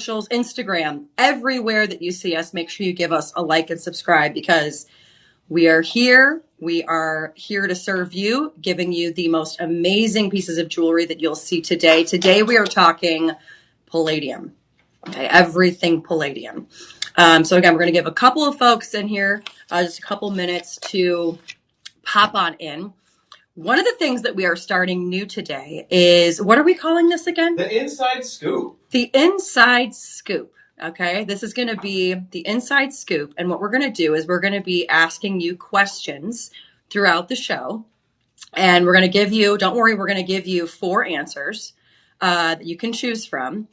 socials, Instagram, everywhere that you see us, make sure you give us a like and subscribe because we are here. We are here to serve you, giving you the most amazing pieces of jewelry that you'll see today. Today we are talking palladium. Okay, everything palladium. So again, we're going to give a couple of folks in here just a couple minutes to pop on in. One of the things that we are starting new today is, what are we calling this again? The inside scoop. The inside scoop. Okay, this is going to be the inside scoop. And what we're going to do is we're going to be asking you questions throughout the show. And we're going to give you, don't worry, we're going to give you 4 answers that you can choose from.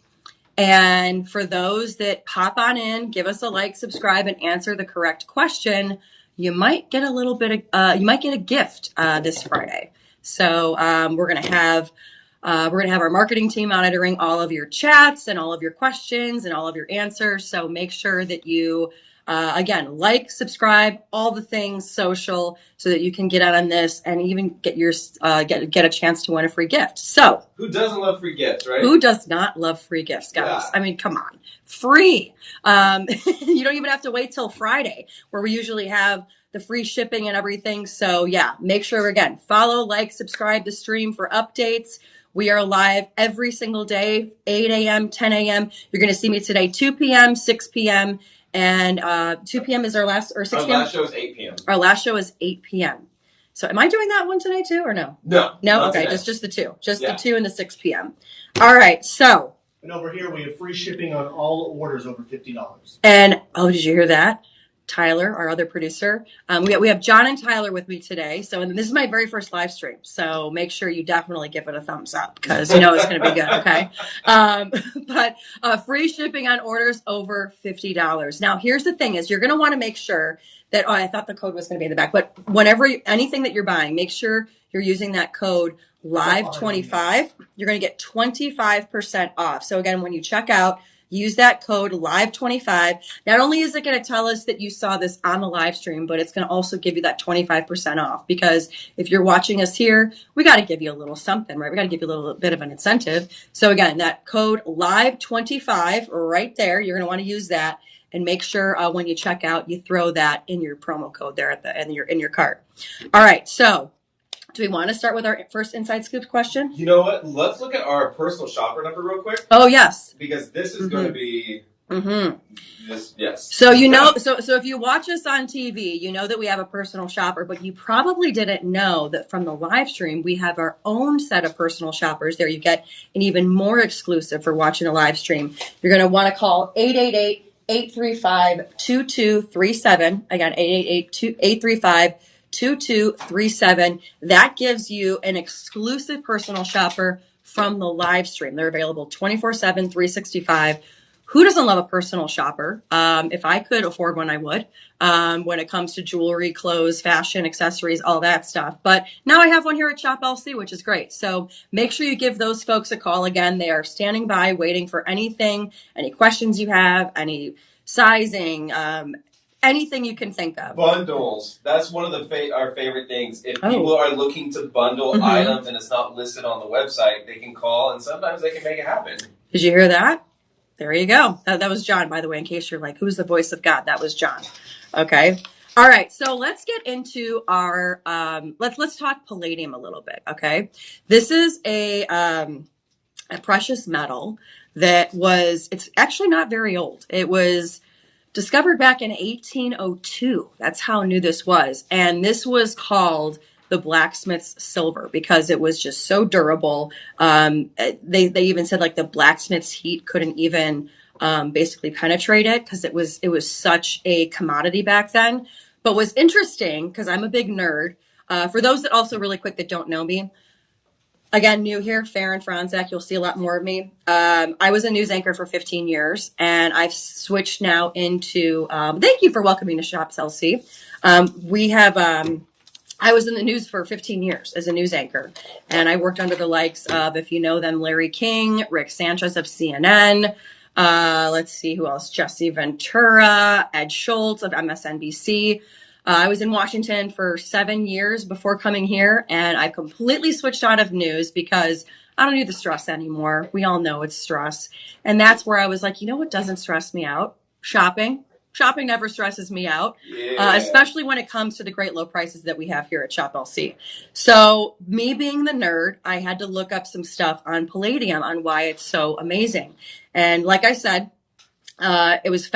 And for those that pop on in, give us a like, subscribe, and answer the correct question, you might get a little bit of, you might get a gift this Friday. So we're gonna have our marketing team monitoring all of your chats and all of your questions and all of your answers. So make sure that you again, like, subscribe, all the things social, so that you can get out on this and even get your get a chance to win a free gift. So who doesn't love free gifts, right? Who does not love free gifts, guys? Yeah. I mean, come on, free. You don't even have to wait till Friday, where we usually have the free shipping and everything. So yeah, make sure again, follow, like, subscribe to stream for updates. We are live every single day, 8 a.m., 10 a.m. You're going to see me today, 2 p.m., 6 p.m., and 2 p.m. is our last, or 6 p.m.? Our last show is 8 p.m. Our last show is 8 p.m. So am I doing that one tonight too, or no? No. Okay, just the 2. The 2 and the 6 p.m. All right, so. And over here, we have free shipping on all orders over $50. And, oh, did you hear that? Tyler, our other producer. We have John and Tyler with me today. So and this is my very first live stream. So make sure you definitely give it a thumbs up because you know it's going to be good, okay? But free shipping on orders over $50. Now, here's the thing is you're going to want to make sure that, oh, I thought the code was going to be in the back. But whenever, anything that you're buying, make sure you're using that code LIVE25. You're going to get 25% off. So again, when you check out, use that code LIVE25. Not only is it going to tell us that you saw this on the live stream, but it's going to also give you that 25% off. Because if you're watching us here, we got to give you a little something, right? We got to give you a little bit of an incentive. So again, that code LIVE25 right there, you're going to want to use that. And make sure when you check out, you throw that in your promo code there at the in your cart. All right, so do we want to start with our first inside scoop question? You know what? Let's look at our personal shopper number real quick. Oh, yes. Because this is going to be... This, yes. So you know, so if you watch us on TV, you know that we have a personal shopper, but you probably didn't know that from the live stream, we have our own set of personal shoppers. There you get an even more exclusive for watching the live stream. You're going to want to call 888-835-2237. Again, 888-835-2237. That gives you an exclusive personal shopper from the live stream. They're available 24/7, 365. Who doesn't love a personal shopper? If I could afford one, I would. When it comes to jewelry, clothes, fashion, accessories, all that stuff. But now I have one here at Shop LC, which is great. So make sure you give those folks a call. Again, they are standing by, waiting for anything, any questions you have, any sizing, anything you can think of. Bundles. That's one of our favorite things. If people are looking to bundle items and it's not listed on the website, they can call and sometimes they can make it happen. Did you hear that? There you go. That was John, by the way, in case you're like, who's the voice of God? That was John. Okay. All right. So let's get into our, let's talk palladium a little bit. Okay. This is a precious metal that it's actually not very old. It was discovered back in 1802. That's how new this was. And this was called the blacksmith's silver because it was just so durable. They even said like the blacksmith's heat couldn't even basically penetrate it because it was such a commodity back then. But what's interesting, because I'm a big nerd, for those that also really quick that don't know me, again, new here, Faran, Fronczak, you'll see a lot more of me. I was a news anchor for 15 years, and I've switched now into, thank you for welcoming to Shops LC. I was in the news for 15 years as a news anchor, and I worked under the likes of, if you know them, Larry King, Rick Sanchez of CNN, let's see who else, Jesse Ventura, Ed Schultz of MSNBC. I was in Washington for 7 years before coming here, and I completely switched out of news because I don't do the stress anymore. We all know it's stress. And that's where I was like, you know what doesn't stress me out? Shopping. Shopping never stresses me out, especially when it comes to the great low prices that we have here at Shop LC. So me being the nerd, I had to look up some stuff on Palladium on why it's so amazing. And like I said, it was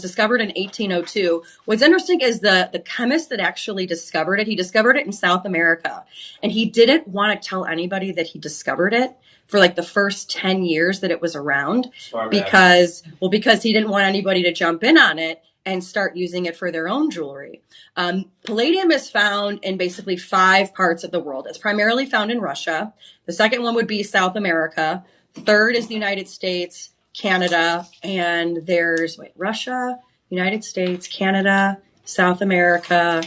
discovered in 1802. What's interesting is the chemist that actually discovered it, he discovered it in South America. And he didn't want to tell anybody that he discovered it for like the first 10 years that it was around. Because he didn't want anybody to jump in on it and start using it for their own jewelry. Palladium is found in basically 5 parts of the world. It's primarily found in Russia. The second one would be South America. Third is the United States, Canada, and there's Russia, United States, Canada, South America,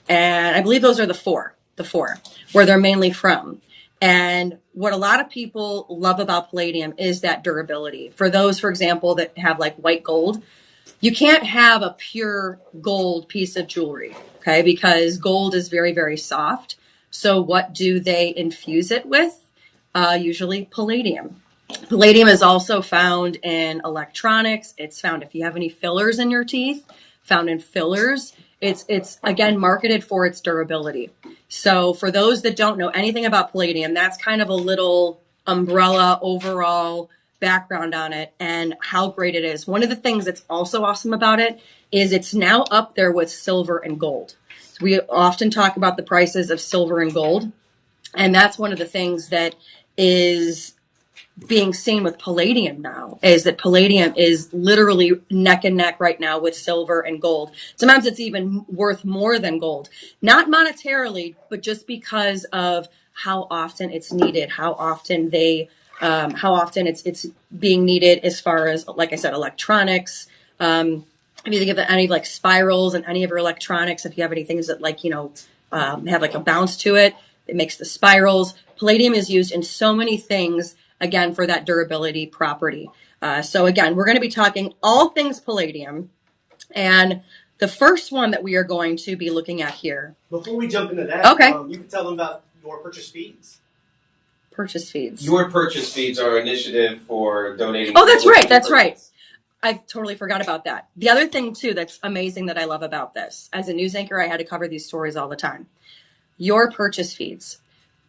and I believe those are the four where they're mainly from. And what a lot of people love about Palladium is that durability. For those, for example, that have like white gold, you can't have a pure gold piece of jewelry, okay? Because gold is very, very soft. So what do they infuse it with? Usually palladium. Palladium is also found in electronics. It's found if you have any fillers in your teeth, found in fillers. It's again marketed for its durability. So for those that don't know anything about palladium, that's kind of a little umbrella overall background on it and how great it is. One of the things that's also awesome about it is it's now up there with silver and gold. So we often talk about the prices of silver and gold, and that's one of the things that is being seen with palladium now, is that palladium is literally neck and neck right now with silver and gold. Sometimes it's even worth more than gold, not monetarily, but just because of how often it's needed, how often it's being needed as far as, like I said, electronics. If you think of any like spirals and any of your electronics, if you have any things that like, have like a bounce to it, it makes the spirals. Palladium is used in so many things, again, for that durability property. So again, we're going to be talking all things palladium. And the first one that we are going to be looking at here. Before we jump into that, okay. You can tell them about your purchase feeds. Purchase feeds. Your purchase feeds are an initiative for donating. Oh, that's right. That's right. I totally forgot about that. The other thing, too, that's amazing that I love about this, as a news anchor, I had to cover these stories all the time. Your purchase feeds.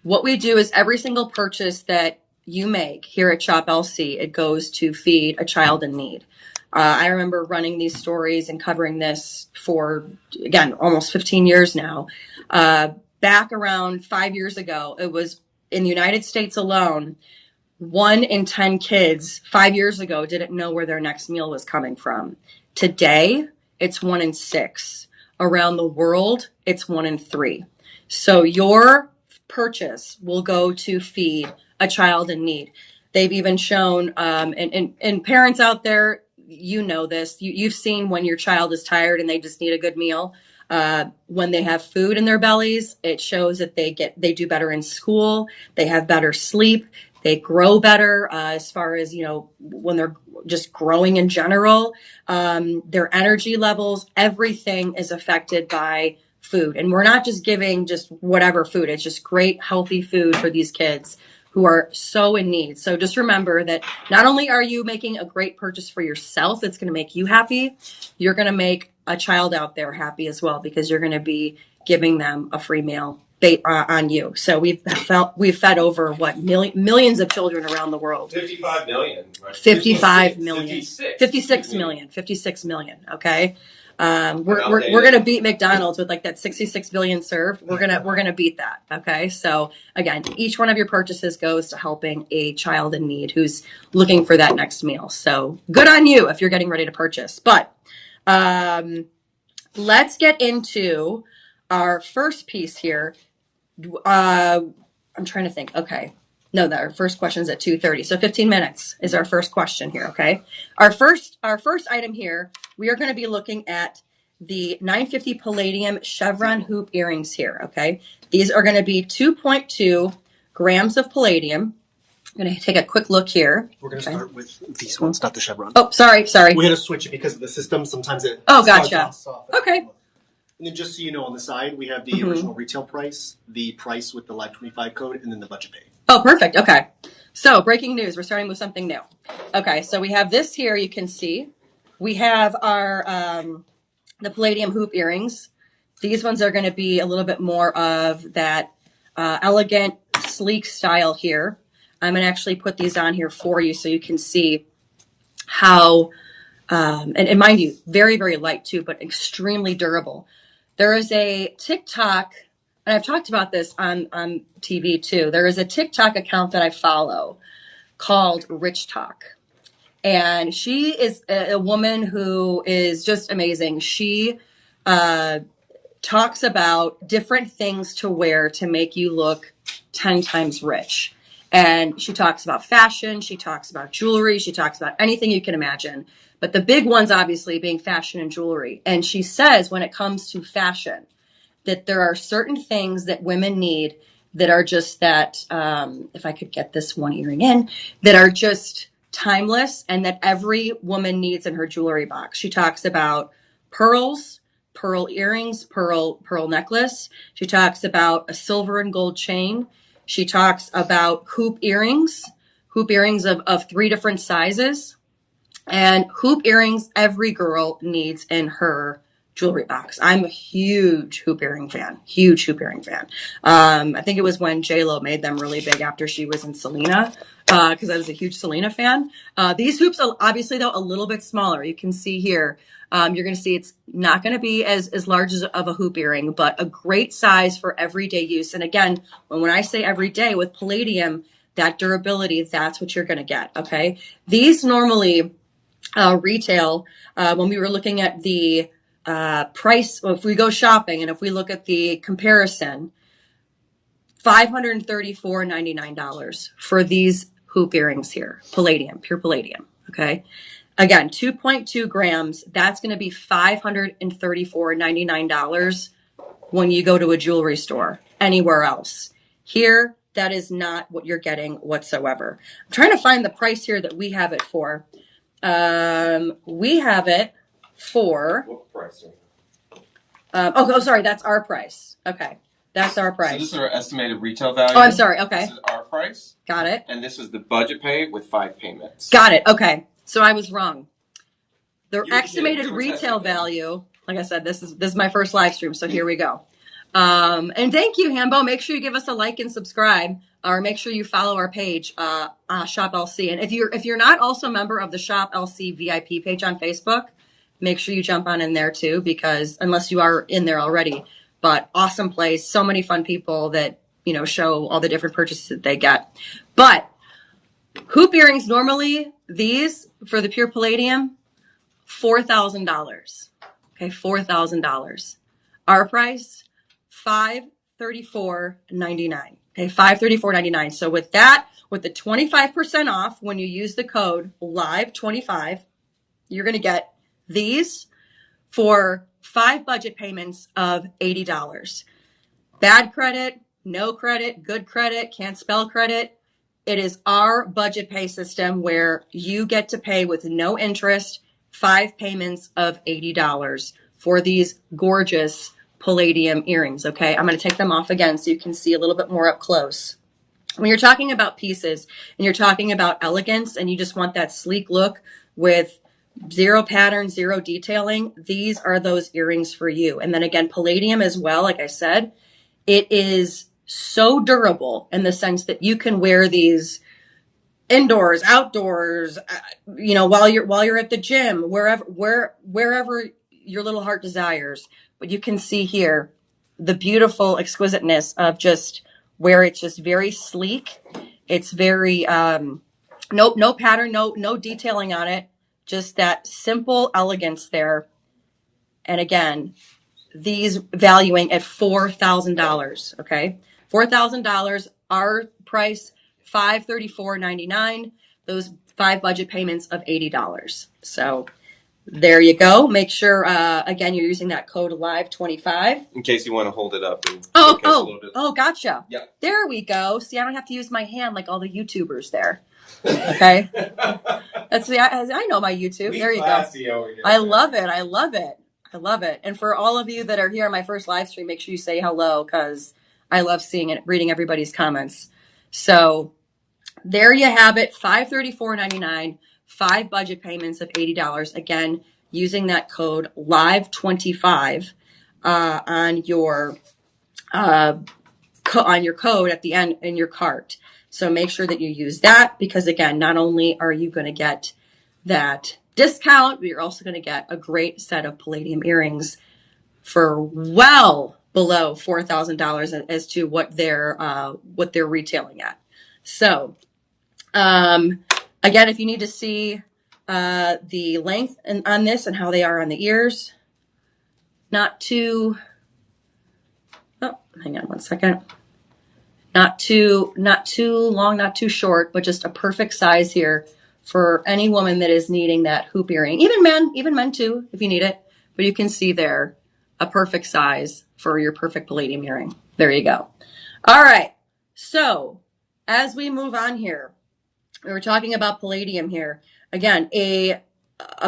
What we do is every single purchase that you make here at Shop LC, it goes to feed a child in need. I remember running these stories and covering this for, again, almost 15 years now. Back around 5 years ago, it was in the United States alone, 1 in 10 kids 5 years ago didn't know where their next meal was coming from. Today, it's 1 in 6. Around the world, it's 1 in 3. So your purchase will go to feed a child in need. They've even shown, and parents out there, you know this, you've seen when your child is tired and they just need a good meal. When they have food in their bellies, it shows that they do better in school. They have better sleep. They grow better, as far as, when they're just growing in general, their energy levels, everything is affected by food. And we're not just giving just whatever food. It's just great, healthy food for these kids who are so in need. So just remember that not only are you making a great purchase for yourself that's going to make you happy, you're going to make a child out there happy as well, because you're going to be giving them a free meal on you. So we've fed over millions of children around the world. 55 million. Right? 56 million. Okay. We're gonna beat McDonald's with like that 66 billion served. We're gonna beat that. Okay. So again, each one of your purchases goes to helping a child in need who's looking for that next meal. So good on you if you're getting ready to purchase. But let's get into our first piece here. I'm trying to think. Okay. No, our first question is at 2:30. So 15 minutes is our first question here. Okay. Our first item here, we are going to be looking at the 950 Palladium chevron hoop earrings here. Okay. These are going to be 2.2 grams of palladium. I'm going to take a quick look here. We're going to start with these ones, not the chevron. Oh, sorry. We're going to switch it because of the system. Sometimes it. Oh, gotcha. Off. Okay. And then just so you know, on the side, we have the original retail price, the price with the Live 25 code, and then the budget pay. Oh, perfect. Okay. So breaking news. We're starting with something new. Okay. So we have this here. You can see we have our, the Palladium hoop earrings. These ones are going to be a little bit more of that elegant, sleek style here. I'm going to actually put these on here for you so you can see how, and mind you, very, very light too, but extremely durable. There is a TikTok, and I've talked about this on TV too. There is a TikTok account that I follow called Rich Talk. And she is a woman who is just amazing. She talks about different things to wear to make you look 10 times rich. And she talks about fashion. She talks about jewelry. She talks about anything you can imagine. But the big ones, obviously, being fashion and jewelry. And she says when it comes to fashion, that there are certain things that women need that are just that, if I could get this one earring in, that are just timeless and that every woman needs in her jewelry box. She talks about pearls, pearl earrings, pearl necklace. She talks about a silver and gold chain. She talks about hoop earrings of 3 different sizes. And hoop earrings every girl needs in her jewelry box. I'm a huge hoop earring fan. I think it was when J-Lo made them really big after she was in Selena, because I was a huge Selena fan. These hoops are obviously, though, a little bit smaller. You can see here, you're going to see it's not going to be as large as of a hoop earring, but a great size for everyday use. And again, when I say everyday with Palladium, that durability, that's what you're going to get, okay? These normally retail, when we were looking at the price, well, if we go shopping and if we look at the comparison, $534.99 for these hoop earrings here. Palladium, pure Palladium. Okay. Again, 2.2 grams. That's going to be $534.99 when you go to a jewelry store anywhere else. Here, that is not what you're getting whatsoever. I'm trying to find the price here that we have it for. We have it for. What price? Sorry, that's our price. Okay, that's our price. So this is our estimated retail value. Oh, I'm sorry. Okay, this is our price. Got it. And this is the budget pay with 5 payments. Got it. Okay, so I was wrong. The estimated retail value. Like I said, this is my first live stream, so here we go. And thank you, Hambo. Make sure you give us a like and subscribe, or make sure you follow our page, Shop LC. And if you're not also a member of the Shop LC VIP page on Facebook, make sure you jump on in there too, because unless you are in there already, but awesome place, so many fun people that show all the different purchases that they get. But hoop earrings, normally these for the pure Palladium, $4,000. Okay, $4,000. Our price, $534.99. Okay, $534.99. So with that, with the 25% off, when you use the code LIVE25, you're going to get these for 5 budget payments of $80. Bad credit, no credit, good credit, can't spell credit. It is our budget pay system where you get to pay with no interest 5 payments of $80 for these gorgeous Palladium earrings. Okay, I'm going to take them off again so you can see a little bit more up close. When you're talking about pieces and you're talking about elegance and you just want that sleek look with zero pattern, zero detailing, these are those earrings for you. And then again, Palladium as well, like I said, it is so durable in the sense that you can wear these indoors, outdoors, while you're at the gym, wherever your little heart desires. But you can see here the beautiful exquisiteness of just where it's just very sleek. It's very no pattern, no detailing on it. Just that simple elegance there. And again, these valuing at $4,000. Okay, $4,000. Our price, $534.99. Those 5 budget payments of $80. So there you go. Make sure again you're using that code LIVE25 in case you want to hold it up. And gotcha. Yeah. There we go. See, I don't have to use my hand like all the YouTubers there. Okay. I know my YouTube. There you go. I love it. I love it. And for all of you that are here on my first live stream, make sure you say hello because I love seeing it, reading everybody's comments. So there you have it, $534.99, 5 budget payments of $80. Again, using that code LIVE25 on your code at the end in your cart. So make sure that you use that because, again, not only are you going to get that discount, but you're also going to get a great set of Palladium earrings for well below $4,000 as to what they're retailing at. So, again, if you need to see the length on this and how they are on the ears, not too. Oh, hang on one second. Not too long, not too short, but just a perfect size here for any woman that is needing that hoop earring. Even men too, if you need it. But you can see there a perfect size for your perfect Palladium earring. There you go. All right. So as we move on here, we were talking about Palladium here. Again, a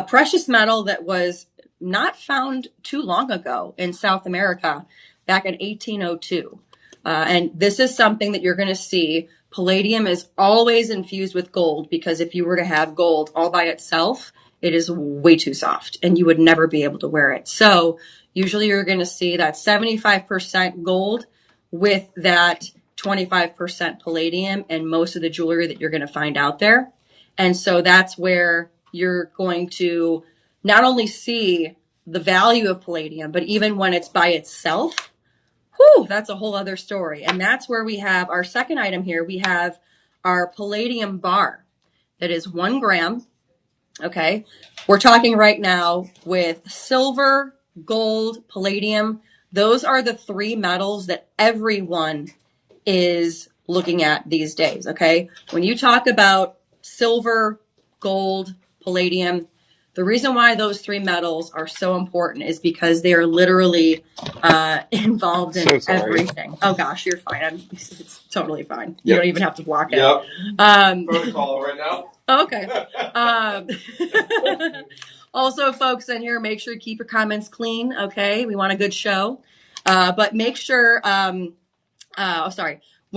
precious metal that was not found too long ago in South America, back in 1802. And this is something that you're going to see. Palladium is always infused with gold because if you were to have gold all by itself, it is way too soft and you would never be able to wear it. So usually you're going to see that 75% gold with that 25% palladium and most of the jewelry that you're going to find out there. And so that's where you're going to not only see the value of palladium, but even when it's by itself, whew, that's a whole other story. And that's where we have our second item here. We have our palladium bar that is 1 gram. Okay. We're talking right now with silver, gold, palladium. Those are the 3 metals that everyone is looking at these days. Okay. When you talk about silver, gold, palladium, the reason why those 3 metals are so important is because they are literally involved in everything. Oh gosh, you're fine. It's totally fine. You don't even have to block it. Yep. Protocol right now. Okay. Also, folks in here, make sure you keep your comments clean. Okay, we want a good show. But make sure. When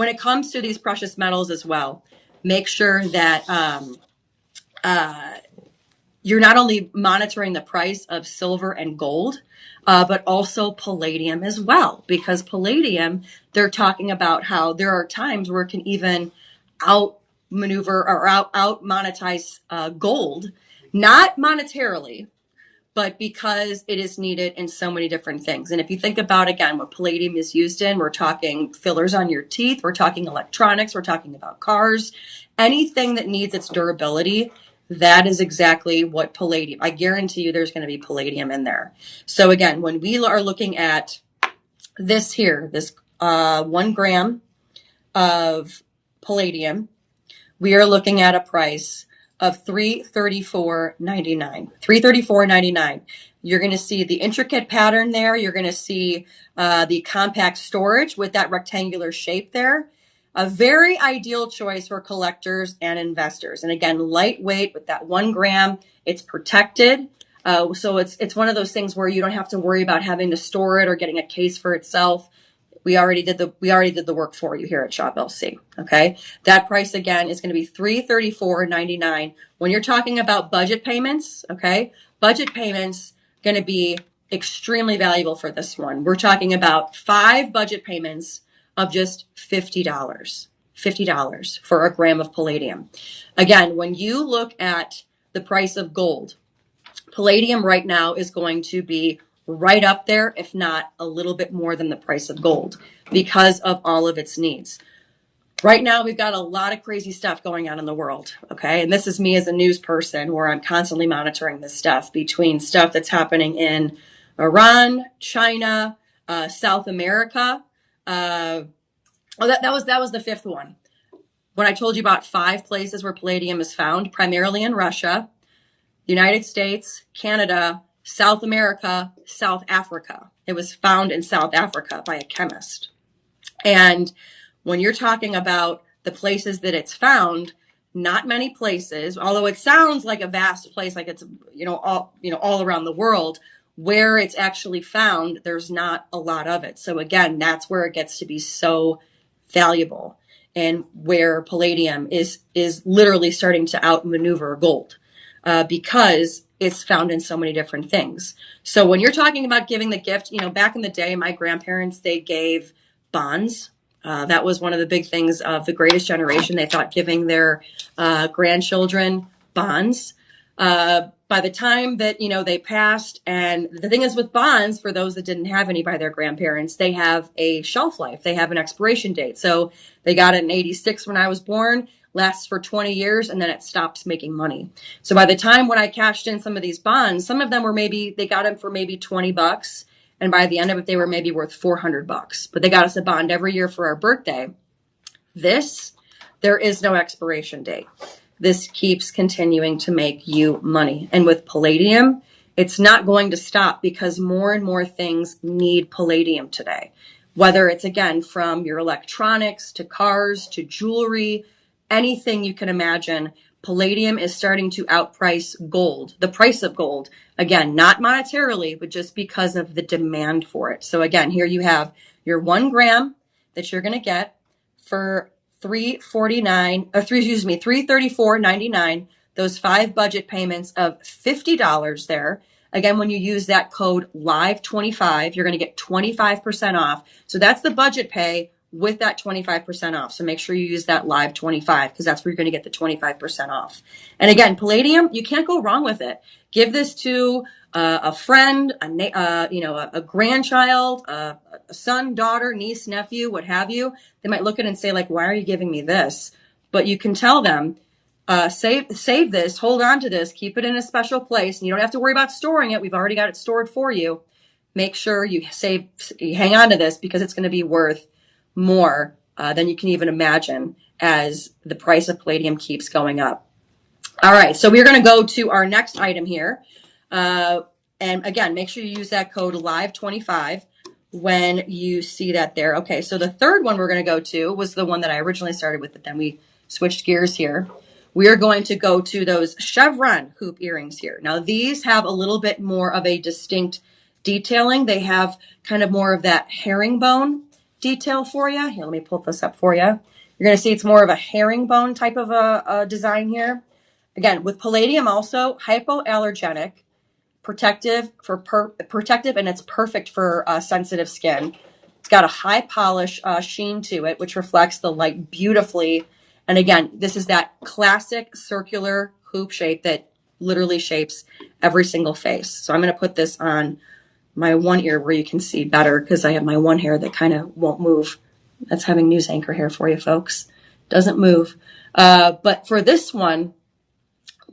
it comes to these precious metals as well, make sure that you're not only monitoring the price of silver and gold, but also palladium as well. Because palladium, they're talking about how there are times where it can even outmaneuver or out monetize gold, not monetarily, but because it is needed in so many different things. And if you think about, again, what palladium is used in, we're talking fillers on your teeth, we're talking electronics, we're talking about cars, anything that needs its durability. That is exactly what palladium, I guarantee you there's going to be palladium in there. So again, when we are looking at this here, this 1 gram of palladium, we are looking at a price of $334.99. $334.99. You're going to see the intricate pattern there. You're going to see the compact storage with that rectangular shape there. A very ideal choice for collectors and investors. And again, lightweight with that 1 gram. It's protected. So it's one of those things where you don't have to worry about having to store it or getting a case for itself. We already did the work for you here at Shop LC. Okay. That price again is going to be $334.99. When you're talking about budget payments, okay, budget payments going to be extremely valuable for this one. We're talking about 5 budget payments of just $50 for a gram of palladium. Again, when you look at the price of gold, palladium right now is going to be right up there, if not a little bit more than the price of gold because of all of its needs. Right now, we've got a lot of crazy stuff going on in the world, okay? And this is me as a news person where I'm constantly monitoring this stuff between stuff that's happening in Iran, China, South America. That was the 5th one. When I told you about 5 places where palladium is found, primarily in Russia, United States, Canada, South America, South Africa. It was found in South Africa by a chemist. And when you're talking about the places that it's found, not many places, although it sounds like a vast place, like it's, all around the world. where it's actually found, there's not a lot of it. So again, that's where it gets to be so valuable, and where palladium is literally starting to outmaneuver gold, because it's found in so many different things. So when you're talking about giving the gift, back in the day, my grandparents, they gave bonds. That was one of the big things of the Greatest Generation. They thought giving their grandchildren bonds. By the time that, they passed, and the thing is with bonds, for those that didn't have any by their grandparents, they have a shelf life. They have an expiration date. So they got it in 86 when I was born, lasts for 20 years, and then it stops making money. So by the time when I cashed in some of these bonds, some of them were they got them for maybe $20. And by the end of it, they were maybe worth $400, but they got us a bond every year for our birthday. There is no expiration date. This keeps continuing to make you money. And with palladium, it's not going to stop, because more and more things need palladium today. Whether it's, again, from your electronics to cars to jewelry, anything you can imagine, palladium is starting to outprice gold, the price of gold. Again, not monetarily, but just because of the demand for it. So again, here you have your 1 gram that you're going to get for $334.99. Those 5 budget payments of $50 there. Again, when you use that code LIVE25, you're going to get 25% off. So that's the budget pay with that 25% off. So make sure you use that LIVE25, because that's where you're going to get the 25% off. And again, palladium, you can't go wrong with it. Give this to a friend, a grandchild, a son, daughter, niece, nephew, what have you. They might look at it and say, like, why are you giving me this? But you can tell them, save this, hold on to this, keep it in a special place, and you don't have to worry about storing it. We've already got it stored for you. Make sure you hang on to this, because it's going to be worth more than you can even imagine as the price of palladium keeps going up. All right, so we're going to go to our next item here. And again, make sure you use that code LIVE25 when you see that there. Okay, so the third one we're going to go to was the one that I originally started with, but then we switched gears here. We are going to go to those chevron hoop earrings here. Now, these have a little bit more of a distinct detailing. They have kind of more of that herringbone detail for you. Here, let me pull this up for you. You're going to see it's more of a herringbone type of a design here. Again, with palladium also, hypoallergenic, protective, and it's perfect for sensitive skin. It's got a high polish sheen to it, which reflects the light beautifully. And again, this is that classic circular hoop shape that literally shapes every single face. So I'm going to put this on my one ear where you can see better, because I have my one hair that kind of won't move. That's having news anchor hair for you, folks. Doesn't move. But for this one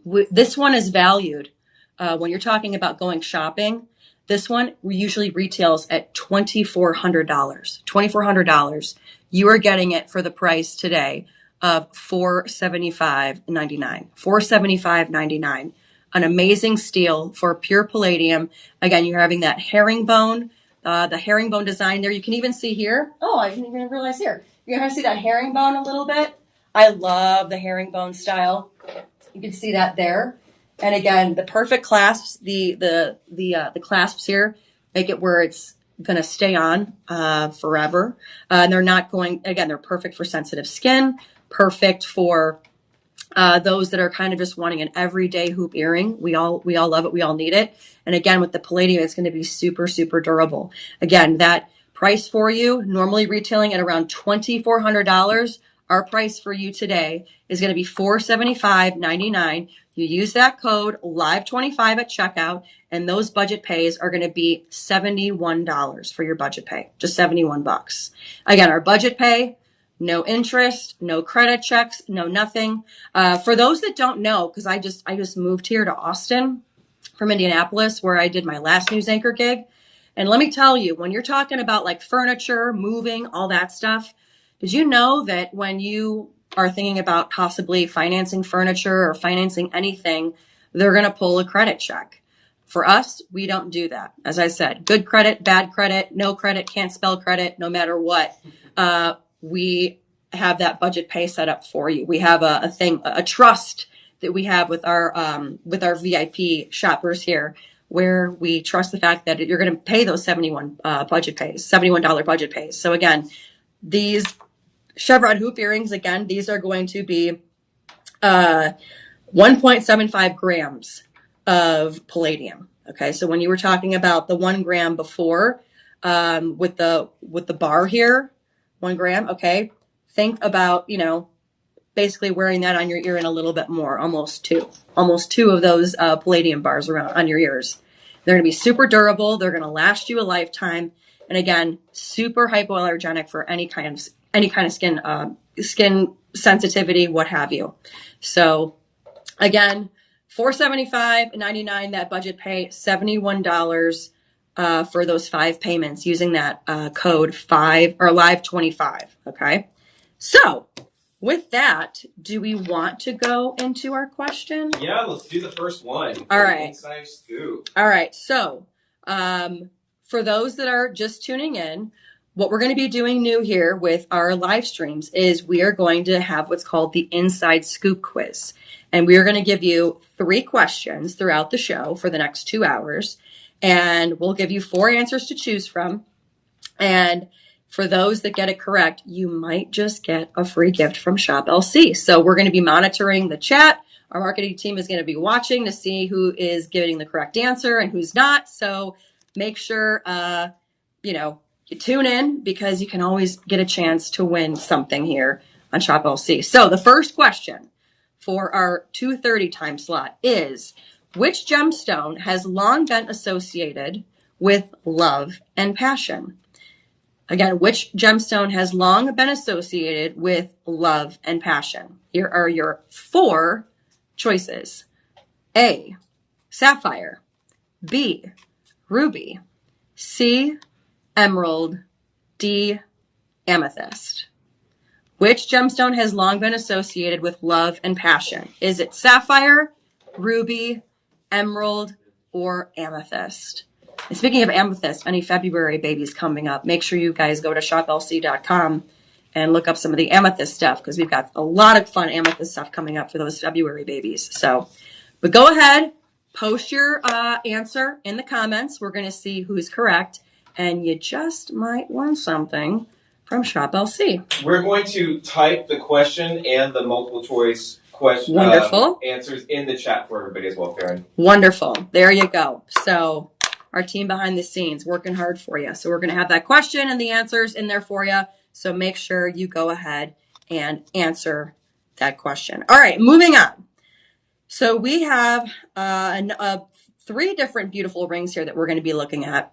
is valued. When you're talking about going shopping, this one usually retails at $2,400. $2,400. You are getting it for the price today of $475.99. $475.99. An amazing steal for pure palladium. Again, you're having that herringbone, the herringbone design there. You can even see here. Oh, I didn't even realize here. You're going to see that herringbone a little bit. I love the herringbone style. You can see that there. And again, the perfect clasps, the clasps here make it where it's going to stay on forever. And they're not going, again, they're perfect for sensitive skin, perfect for those that are kind of just wanting an everyday hoop earring. We all love it. We all need it. And again, with the palladium, it's going to be super, super durable. Again, that price for you, normally retailing at around $2,400. Our price for you today is going to be $475.99. You use that code LIVE25 at checkout, and those budget pays are going to be $71 for your budget pay. Just $71. Again, our budget pay, no interest, no credit checks, no nothing. For those that don't know, because I just moved here to Austin from Indianapolis, where I did my last news anchor gig. And let me tell you, when you're talking about like furniture, moving, all that stuff, did you know that when you are thinking about possibly financing furniture or financing anything, they're going to pull a credit check? For us, we don't do that. As I said, good credit, bad credit, no credit, can't spell credit, no matter what. We have that budget pay set up for you. We have a trust that we have with our VIP shoppers here, where we trust the fact that you're going to pay those $71 budget pays. So again, these chevron hoop earrings, again, these are going to be 1.75 grams of palladium. Okay, so when you were talking about the 1 gram before, with the bar here, 1 gram, okay, think about, basically wearing that on your ear and a little bit more, almost two of those palladium bars around on your ears. They're going to be super durable. They're going to last you a lifetime. And again, super hypoallergenic for any kind of skin sensitivity, what have you. So again, $475.99 that budget pay, $71 for those 5 payments using that code Live25. Okay. So with that, do we want to go into our question? Yeah, let's do the first one. All right. Inside scoop. All right. So for those that are just tuning in, what we're going to be doing new here with our live streams is we are going to have what's called the Inside Scoop Quiz. And we are going to give you 3 questions throughout the show for the next 2 hours. And we'll give you 4 answers to choose from. And for those that get it correct, you might just get a free gift from Shop LC. So we're going to be monitoring the chat. Our marketing team is going to be watching to see who is giving the correct answer and who's not. So make sure, you tune in because you can always get a chance to win something here on Shop LC. So the first question for our 2:30 time slot is, which gemstone has long been associated with love and passion? Again, which gemstone has long been associated with love and passion? Here are your 4 choices. A, sapphire. B, ruby. C, emerald. D, amethyst. Which gemstone has long been associated with love and passion? Is it sapphire, ruby, emerald, or amethyst? And speaking of amethyst, any February babies coming up, make sure you guys go to shoplc.com and look up some of the amethyst stuff because we've got a lot of fun amethyst stuff coming up for those February babies. So, but go ahead, post your answer in the comments. We're going to see who's correct, and you just might win something from Shop LC. We're going to type the question and the multiple choice question answers in the chat for everybody as well, Faran. Wonderful. There you go. So our team behind the scenes working hard for you. So we're going to have that question and the answers in there for you. So make sure you go ahead and answer that question. All right, moving on. So we have 3 different beautiful rings here that we're going to be looking at.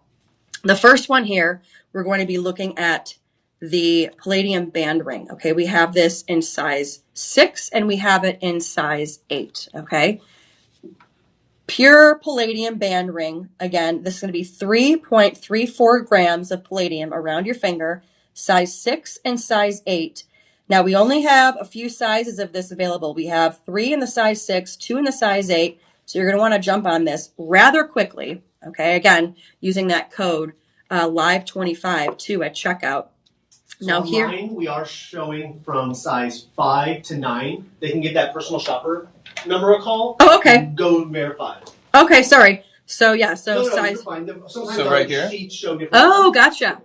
The first one here, we're going to be looking at the Palladium band ring. Okay, we have this in size 6 and we have it in size 8. Okay. Pure palladium band ring. Again, this is going to be 3.34 grams of palladium around your finger, size 6 and size 8. Now, we only have a few sizes of this available. We have 3 in the size 6, 2 in the size 8. So you're going to want to jump on this rather quickly. Okay, again, using that code Live25 too at checkout. So now online, here we are showing from size 5 to 9. They can give that personal shopper number a call. Oh, okay. Go verify. Okay, sorry. So yeah, No, size. Sometimes so right here. Sheets show different. Oh, gotcha.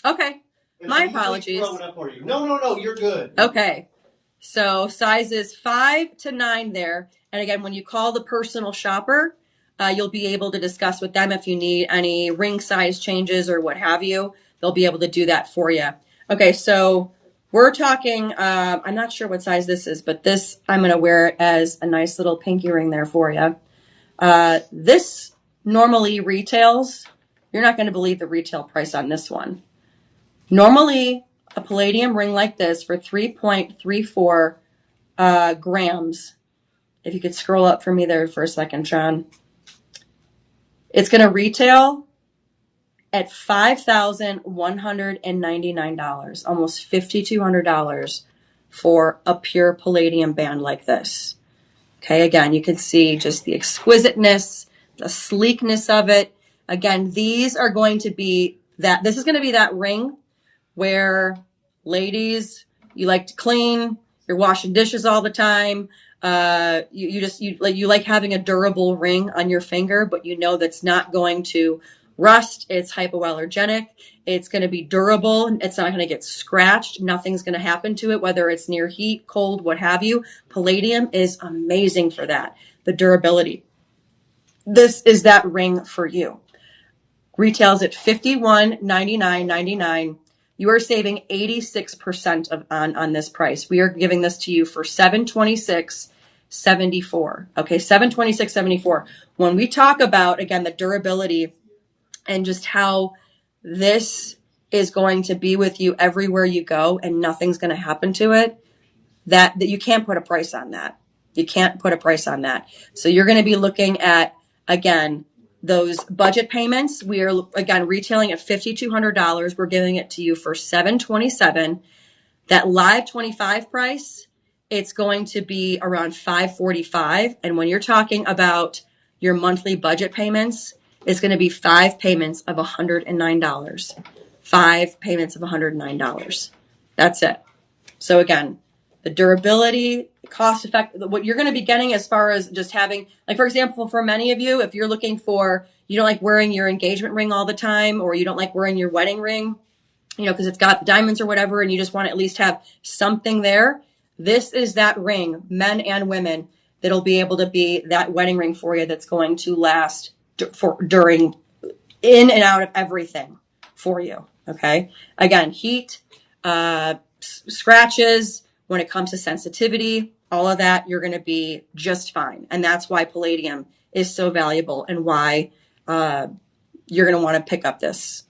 Okay. And My I'm usually apologies. throwing up for you. No, you're good. Okay. So sizes 5 to 9 there. And again, when you call the personal shopper, you'll be able to discuss with them if you need any ring size changes or what have you. They'll be able to do that for you. Okay, so we're talking, I'm not sure what size this is, but this, I'm going to wear it as a nice little pinky ring there for you. This normally retails, you're not going to believe the retail price on this one. Normally, a palladium ring like this for 3.34 grams, if you could scroll up for me there for a second, John, it's going to retail at $5,199, almost $5,200 for a pure palladium band like this. Okay, again, you can see just the exquisiteness, the sleekness of it. Again, these are going to be that, this is going to be that ring where ladies, you like to clean, you're washing dishes all the time, You like having a durable ring on your finger, but you know that's not going to rust. It's hypoallergenic. It's going to be durable. It's not going to get scratched. Nothing's going to happen to it, whether it's near heat, cold, what have you. Palladium is amazing for that. The durability. This is that ring for you. Retails at $51.99.99. You are saving 86% on this price. We are giving this to you for $726.74. Okay, $726.74. When we talk about, again, the durability and just how this is going to be with you everywhere you go and nothing's going to happen to it, that you can't put a price on that. You can't put a price on that. So you're going to be looking at, again, those budget payments. We are, again, retailing at $5,200. We're giving it to you for $727. That live 25 price, it's going to be around $545. And when you're talking about your monthly budget payments, it's going to be 5 payments of $109. 5 payments of $109. That's it. So again, the durability, cost effective, what you're going to be getting as far as just having, like, for example, for many of you, if you're looking for, you don't like wearing your engagement ring all the time, or you don't like wearing your wedding ring, because it's got diamonds or whatever, and you just want to at least have something there. This is that ring, men and women, that'll be able to be that wedding ring for you that's going to last during in and out of everything for you. Okay. Again, heat, scratches, when it comes to sensitivity, all of that, you're going to be just fine. And that's why palladium is so valuable and why you're going to want to pick up this.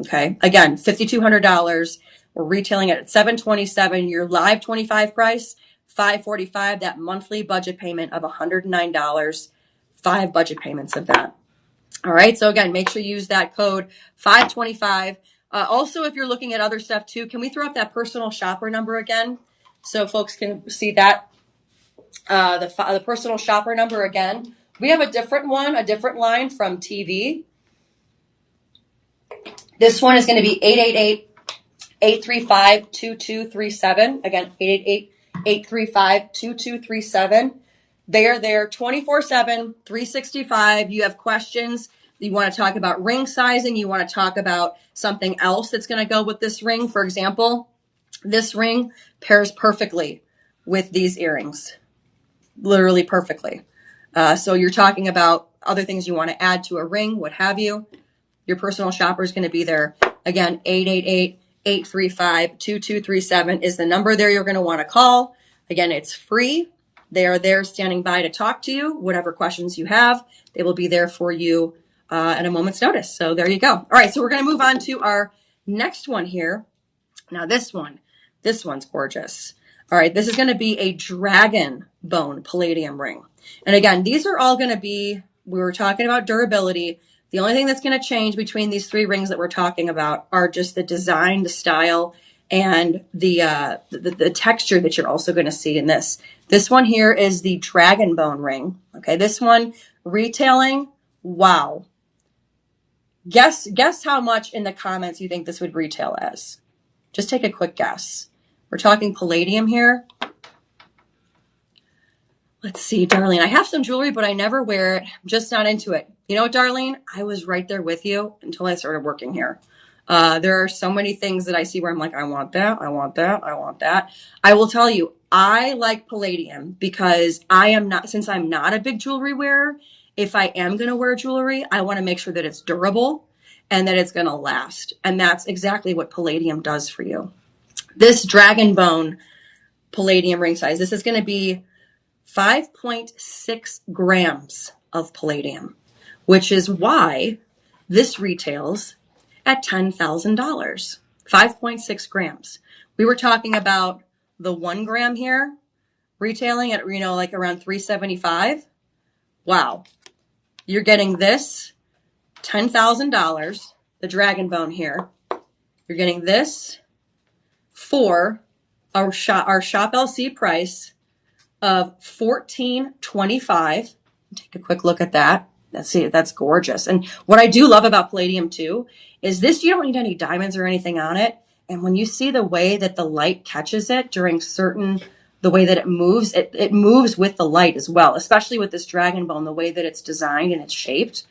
Okay. Again, $5,200. We're retailing it at $727. Your live 25 price, $545. That monthly budget payment of $109. 5 budget payments of that. All right. So again, make sure you use that code 525. Also, if you're looking at other stuff too, can we throw up that personal shopper number again so folks can see that? The personal shopper number again. We have a different one, a different line from TV. This one is going to be 888-835-2237. Again, 888-835-2237. They are there 24/7, 365. You have questions. You want to talk about ring sizing. You want to talk about something else that's going to go with this ring. For example, this ring pairs perfectly with these earrings. Literally perfectly. So you're talking about other things you want to add to a ring, what have you. Your personal shopper is going to be there. Again, 888-835-2237 is the number there you're going to want to call. Again, it's free. They are there standing by to talk to you. Whatever questions you have, they will be there for you at a moment's notice. So there you go. All right, so we're going to move on to our next one here. Now this one's gorgeous. All right, this is going to be a dragon bone palladium ring. And again, these are all going to be, we were talking about durability. The only thing that's going to change between these 3 rings that we're talking about are just the design, the style, and the texture that you're also going to see in this. This one here is the dragon bone ring. Okay, this one retailing, wow. Guess how much in the comments you think this would retail as. Just take a quick guess. We're talking palladium here. Let's see, Darlene. I have some jewelry, but I never wear it. I'm just not into it. You know what, Darlene? I was right there with you until I started working here. There are so many things that I see where I'm like, I want that, I want that, I want that. I will tell you, I like palladium because since I'm not a big jewelry wearer, if I am going to wear jewelry, I want to make sure that it's durable and that it's going to last. And that's exactly what palladium does for you. This dragon bone palladium ring size, this is going to be 5.6 grams of palladium, which is why this retails at $10,000, 5.6 grams. We were talking about the 1 gram here retailing at, like around $375. Wow. You're getting this $10,000, the dragon bone here. You're getting this for our shop LC price of $14.25. Take a quick look at that. That's gorgeous. And what I do love about palladium too is this, you don't need any diamonds or anything on it. And when you see the way that the light catches it during certain the way that it moves, it moves with the light as well, especially with this dragon bone, the way that it's designed and it's shaped.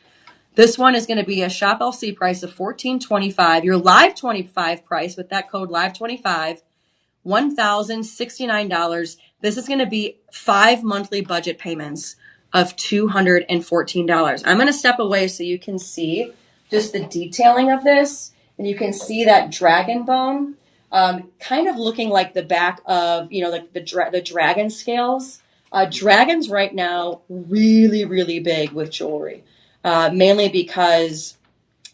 This one is going to be a Shop LC price of $14.25. Your live 25 price with that code live25, $1,069. This is going to be 5 monthly budget payments of $214. I'm going to step away so you can see just the detailing of this, and you can see that dragon bone kind of looking like the back of, like the dragon scales. Dragons right now really, really big with jewelry, mainly because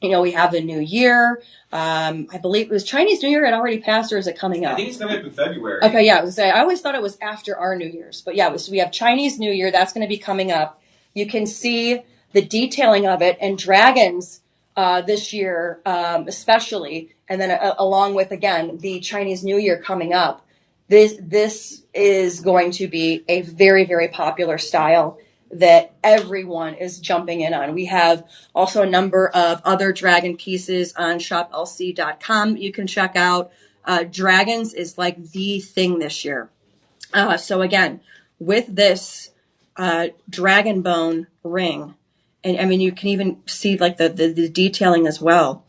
we have the new year. I believe it was Chinese New Year had already passed, or is it coming up? I think it's coming up in February. Okay, yeah. I always thought it was after our New Year's, but yeah, we have Chinese New Year. That's going to be coming up. You can see the detailing of it, and dragons this year, especially, and then along with again the Chinese New Year coming up. This is going to be a very, very popular style that everyone is jumping in on. We have also a number of other dragon pieces on shoplc.com you can check out. Dragons is like the thing this year. So again, with this dragon bone ring, and I mean, you can even see like the detailing as well.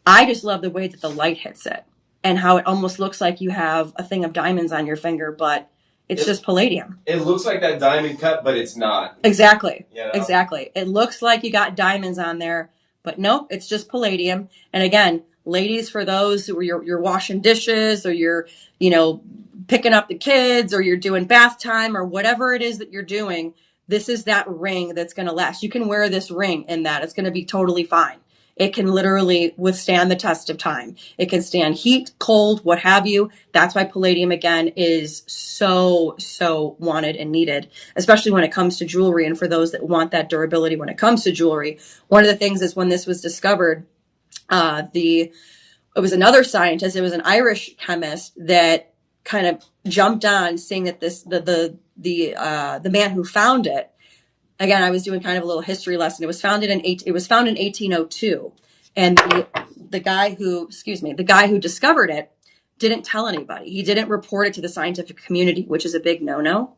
I just love the way that the light hits it and how it almost looks like you have a thing of diamonds on your finger, but it's just palladium. It looks like that diamond cut, but it's not. Exactly. Exactly. It looks like you got diamonds on there, but nope, it's just palladium. And again, ladies, for those who you're washing dishes, or you're, picking up the kids, or you're doing bath time, or whatever it is that you're doing, this is that ring that's going to last. You can wear this ring in that. It's going to be totally fine. It can literally withstand the test of time. It can stand heat, cold, what have you. That's why palladium, again, is so, so wanted and needed, especially when it comes to jewelry. And for those that want that durability when it comes to jewelry, one of the things is when this was discovered, it was another scientist, it was an Irish chemist that kind of jumped on saying that the man who found it, again, I was doing kind of a little history lesson. It was found in 1802, and the guy who discovered it didn't tell anybody. He didn't report it to the scientific community, which is a big no-no.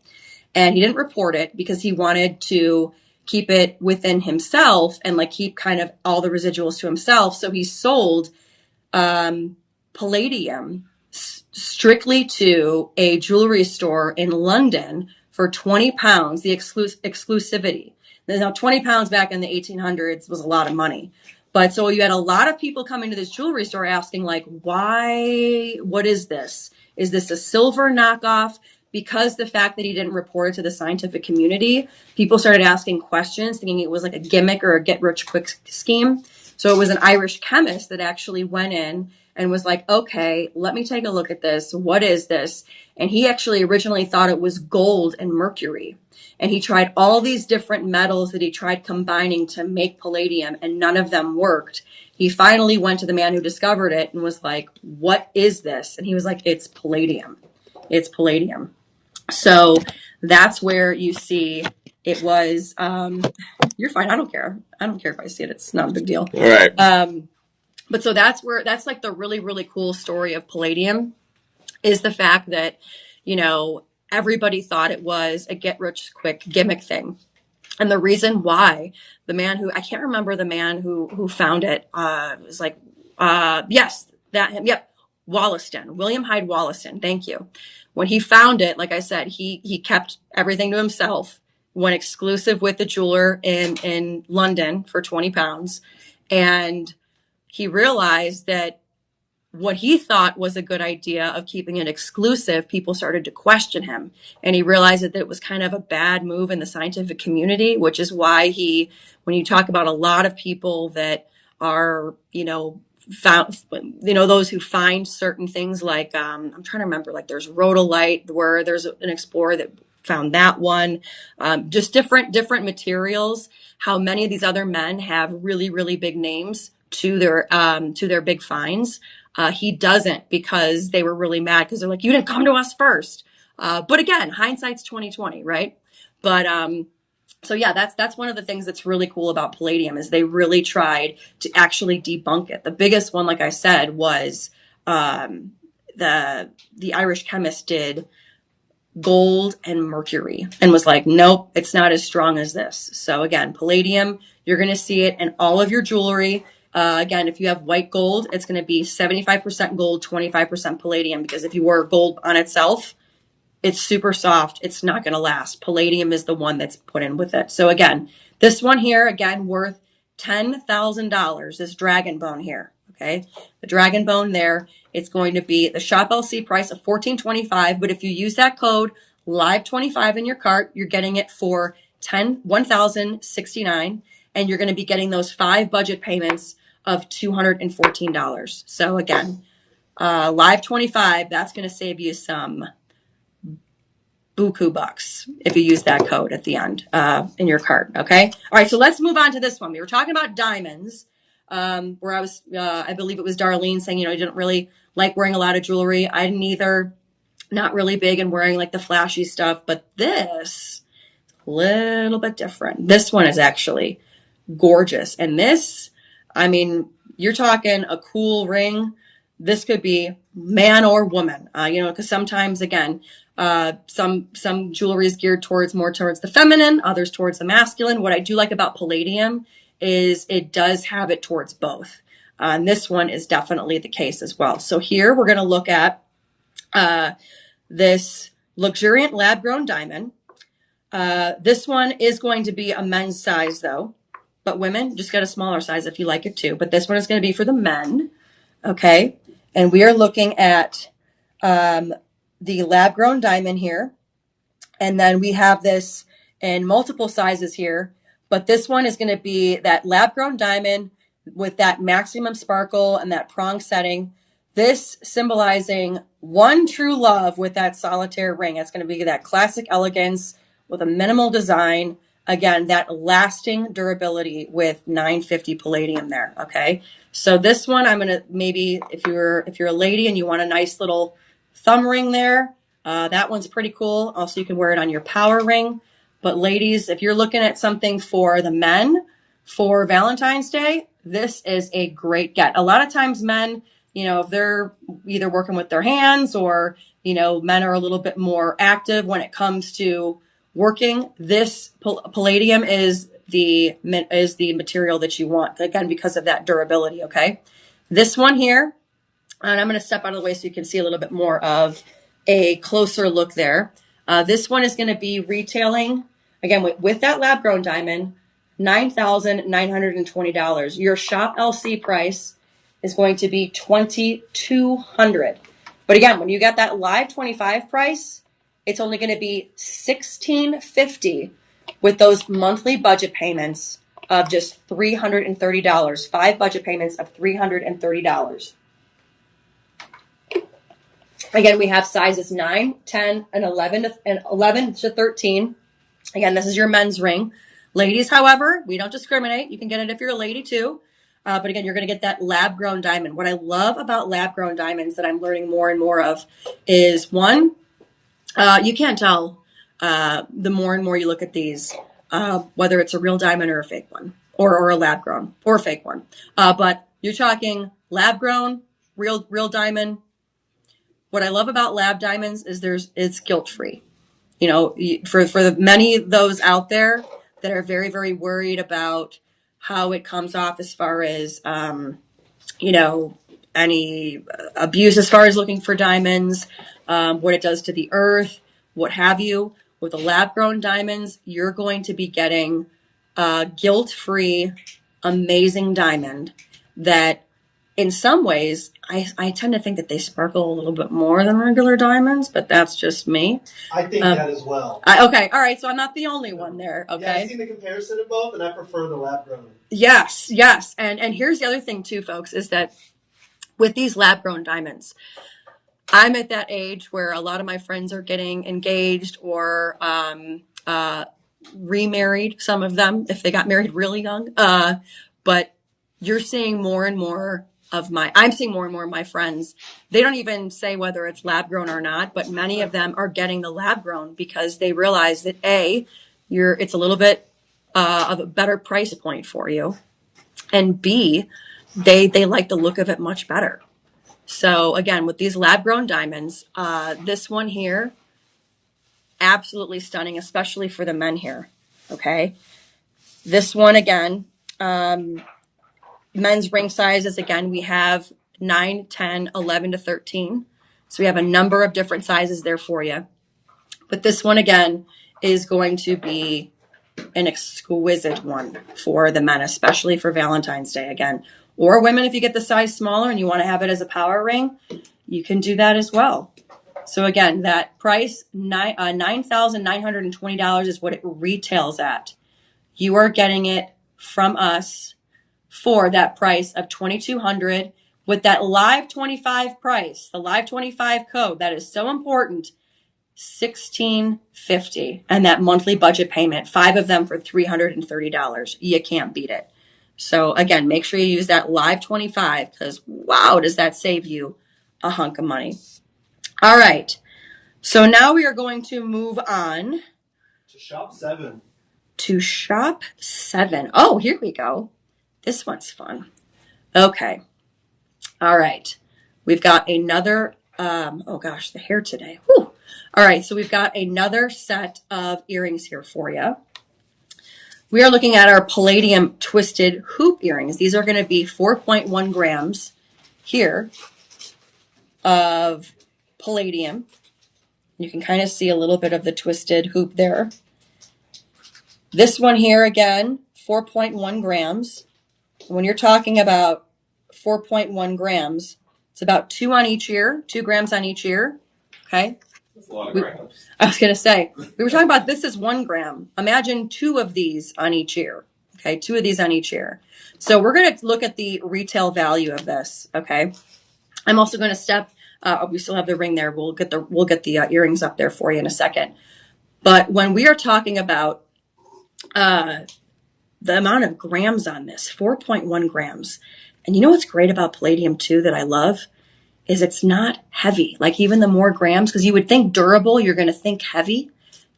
And he didn't report it because he wanted to keep it within himself and like keep kind of all the residuals to himself. So he sold palladium strictly to a jewelry store in London for £20, the exclusivity. Now, £20 back in the 1800s was a lot of money. But so you had a lot of people coming to this jewelry store asking, like, why, what is this? Is this a silver knockoff? Because the fact that he didn't report it to the scientific community, people started asking questions, thinking it was like a gimmick or a get-rich-quick scheme. So it was an Irish chemist that actually went in and was like, okay, let me take a look at this. What is this? And he actually originally thought it was gold and mercury. And he tried all these different metals that he tried combining to make palladium, and none of them worked. He finally went to the man who discovered it and was like, what is this? And he was like, it's palladium. It's palladium. So that's where you see it was, you're fine. I don't care. I don't care if I see it. It's not a big deal. All right. But so that's like the really, really cool story of palladium, is the fact that, everybody thought it was a get rich quick gimmick thing. And the reason why the man who, I can't remember the man who found it, was like, yes, that him. Yep. Wollaston, William Hyde Wollaston. Thank you. When he found it, like I said, he kept everything to himself, went exclusive with the jeweler in London for £20. And he realized that what he thought was a good idea of keeping it exclusive, people started to question him. And he realized that it was kind of a bad move in the scientific community, which is why when you talk about a lot of people that are, found, those who find certain things like, I'm trying to remember, like there's rhodolite, where there's an explorer that found that one, just different materials, how many of these other men have really, really big names to their big finds. He doesn't, because they were really mad because they're like, you didn't come to us first. But again, hindsight's 2020, right? But, so yeah, that's one of the things that's really cool about palladium, is they really tried to actually debunk it. The biggest one, like I said, was, the Irish chemist did gold, and mercury, and was like, nope, it's not as strong as this. So again, palladium, you're going to see it in all of your jewelry. Again, if you have white gold, it's going to be 75% gold, 25% palladium, because if you wore gold on itself, it's super soft. It's not going to last. Palladium is the one that's put in with it. So again, this one here, again, worth $10,000, this dragon bone here. Okay. The dragon bone there, it's going to be the shop LC price of $14.25. But if you use that code live25 in your cart, you're getting it for $1,069. And you're going to be getting those 5 budget payments of $214. So again, live25, that's going to save you some buku bucks if you use that code at the end in your cart. Okay. All right. So let's move on to this one. We were talking about diamonds, where I was, I believe it was Darlene saying, you didn't really like wearing a lot of jewelry. I didn't either. Not really big in wearing like the flashy stuff, but this a little bit different. This one is actually gorgeous. And this, I mean, you're talking a cool ring. This could be man or woman, because sometimes, again, some jewelry is geared more towards the feminine, others towards the masculine. What I do like about palladium is it does have it towards both. And this one is definitely the case as well. So here we're going to look at this luxuriant lab-grown diamond. This one is going to be a men's size though, but women just get a smaller size if you like it too. But this one is going to be for the men. Okay. And we are looking at the lab-grown diamond here. And then we have this in multiple sizes here. But this one is going to be that lab-grown diamond with that maximum sparkle and that prong setting. This symbolizing one true love with that solitaire ring. It's going to be that classic elegance with a minimal design. Again, that lasting durability with 950 palladium there. Okay. So this one, I'm going to maybe, if you're a lady and you want a nice little thumb ring there, that one's pretty cool. Also, you can wear it on your power ring. But ladies, if you're looking at something for the men for Valentine's Day, this is a great get. A lot of times men, if they're either working with their hands or, men are a little bit more active when it comes to working, this palladium is the material that you want, again, because of that durability. Okay. This one here, and I'm going to step out of the way so you can see a little bit more of a closer look there. This one is going to be retailing, again, with that lab grown diamond, $9,920. Your shop LC price is going to be $2,200. But again, when you get that live 25 price, it's only going to be $1,650 with those monthly budget payments of just $330. 5 budget payments of $330. Again, we have sizes 9, 10, and 11 to 13. Again, this is your men's ring. Ladies, however, we don't discriminate. You can get it if you're a lady too. But again, you're going to get that lab-grown diamond. What I love about lab-grown diamonds that I'm learning more and more of is, one, you can't tell the more and more you look at these, whether it's a real diamond or a fake one, or a lab-grown or a fake one. But you're talking lab-grown, real diamond. What I love about lab diamonds is it's guilt-free. For the many of those out there that are very, very worried about how it comes off as far as, any abuse as far as looking for diamonds, what it does to the earth, what have you. With the lab-grown diamonds, you're going to be getting a guilt-free, amazing diamond that in some ways, I tend to think that they sparkle a little bit more than regular diamonds, but that's just me. I think that as well. Okay, all right, so I'm not the only one there, okay? Yeah, I've seen the comparison of both, and I prefer the lab-grown. Yes. And here's the other thing too, folks, is that with these lab-grown diamonds, I'm at that age where a lot of my friends are getting engaged or remarried, some of them, if they got married really young. But you're seeing more and more I'm seeing more and more of my friends. They don't even say whether it's lab grown or not, but many of them are getting the lab grown because they realize that it's a little bit of a better price point for you. And B, they like the look of it much better. So again, with these lab grown diamonds, this one here, absolutely stunning, especially for the men here. Okay. This one again, men's ring sizes, again, we have 9, 10, 11 to 13. So we have a number of different sizes there for you. But this one again is going to be an exquisite one for the men, especially for Valentine's Day again. Or women, if you get the size smaller and you want to have it as a power ring, you can do that as well. So again, that price, $9,920 is what it retails at. You are getting it from us for that price of $2,200 with that live 25 price, the live 25 code. That is so important. $1,650 and that monthly budget payment, 5 of them for $330. You can't beat it. So again, make sure you use that live 25 because wow, does that save you a hunk of money. All right. So now we are going to move on to shop 7. To shop 7. Oh, here we go. This one's fun. Okay. All right. We've got another, oh gosh, the hair today. Whew. All right. So we've got another set of earrings here for you. We are looking at our Palladium twisted hoop earrings. These are going to be 4.1 grams here of Palladium. You can kind of see a little bit of the twisted hoop there. This one here, again, 4.1 grams. When you're talking about 4.1 grams, it's about 2 on each ear, 2 grams on each ear. Okay. That's a lot of grams. I was going to say, we were talking about this is 1 gram. Imagine 2 of these on each ear. Okay. 2 of these on each ear. So we're going to look at the retail value of this. Okay. I'm also going to we still have the ring there. We'll get the earrings up there for you in a second. But when we are talking about the amount of grams on this, 4.1 grams. And you know what's great about Palladium too that I love is it's not heavy. Like even the more grams, because you would think durable, you're going to think heavy.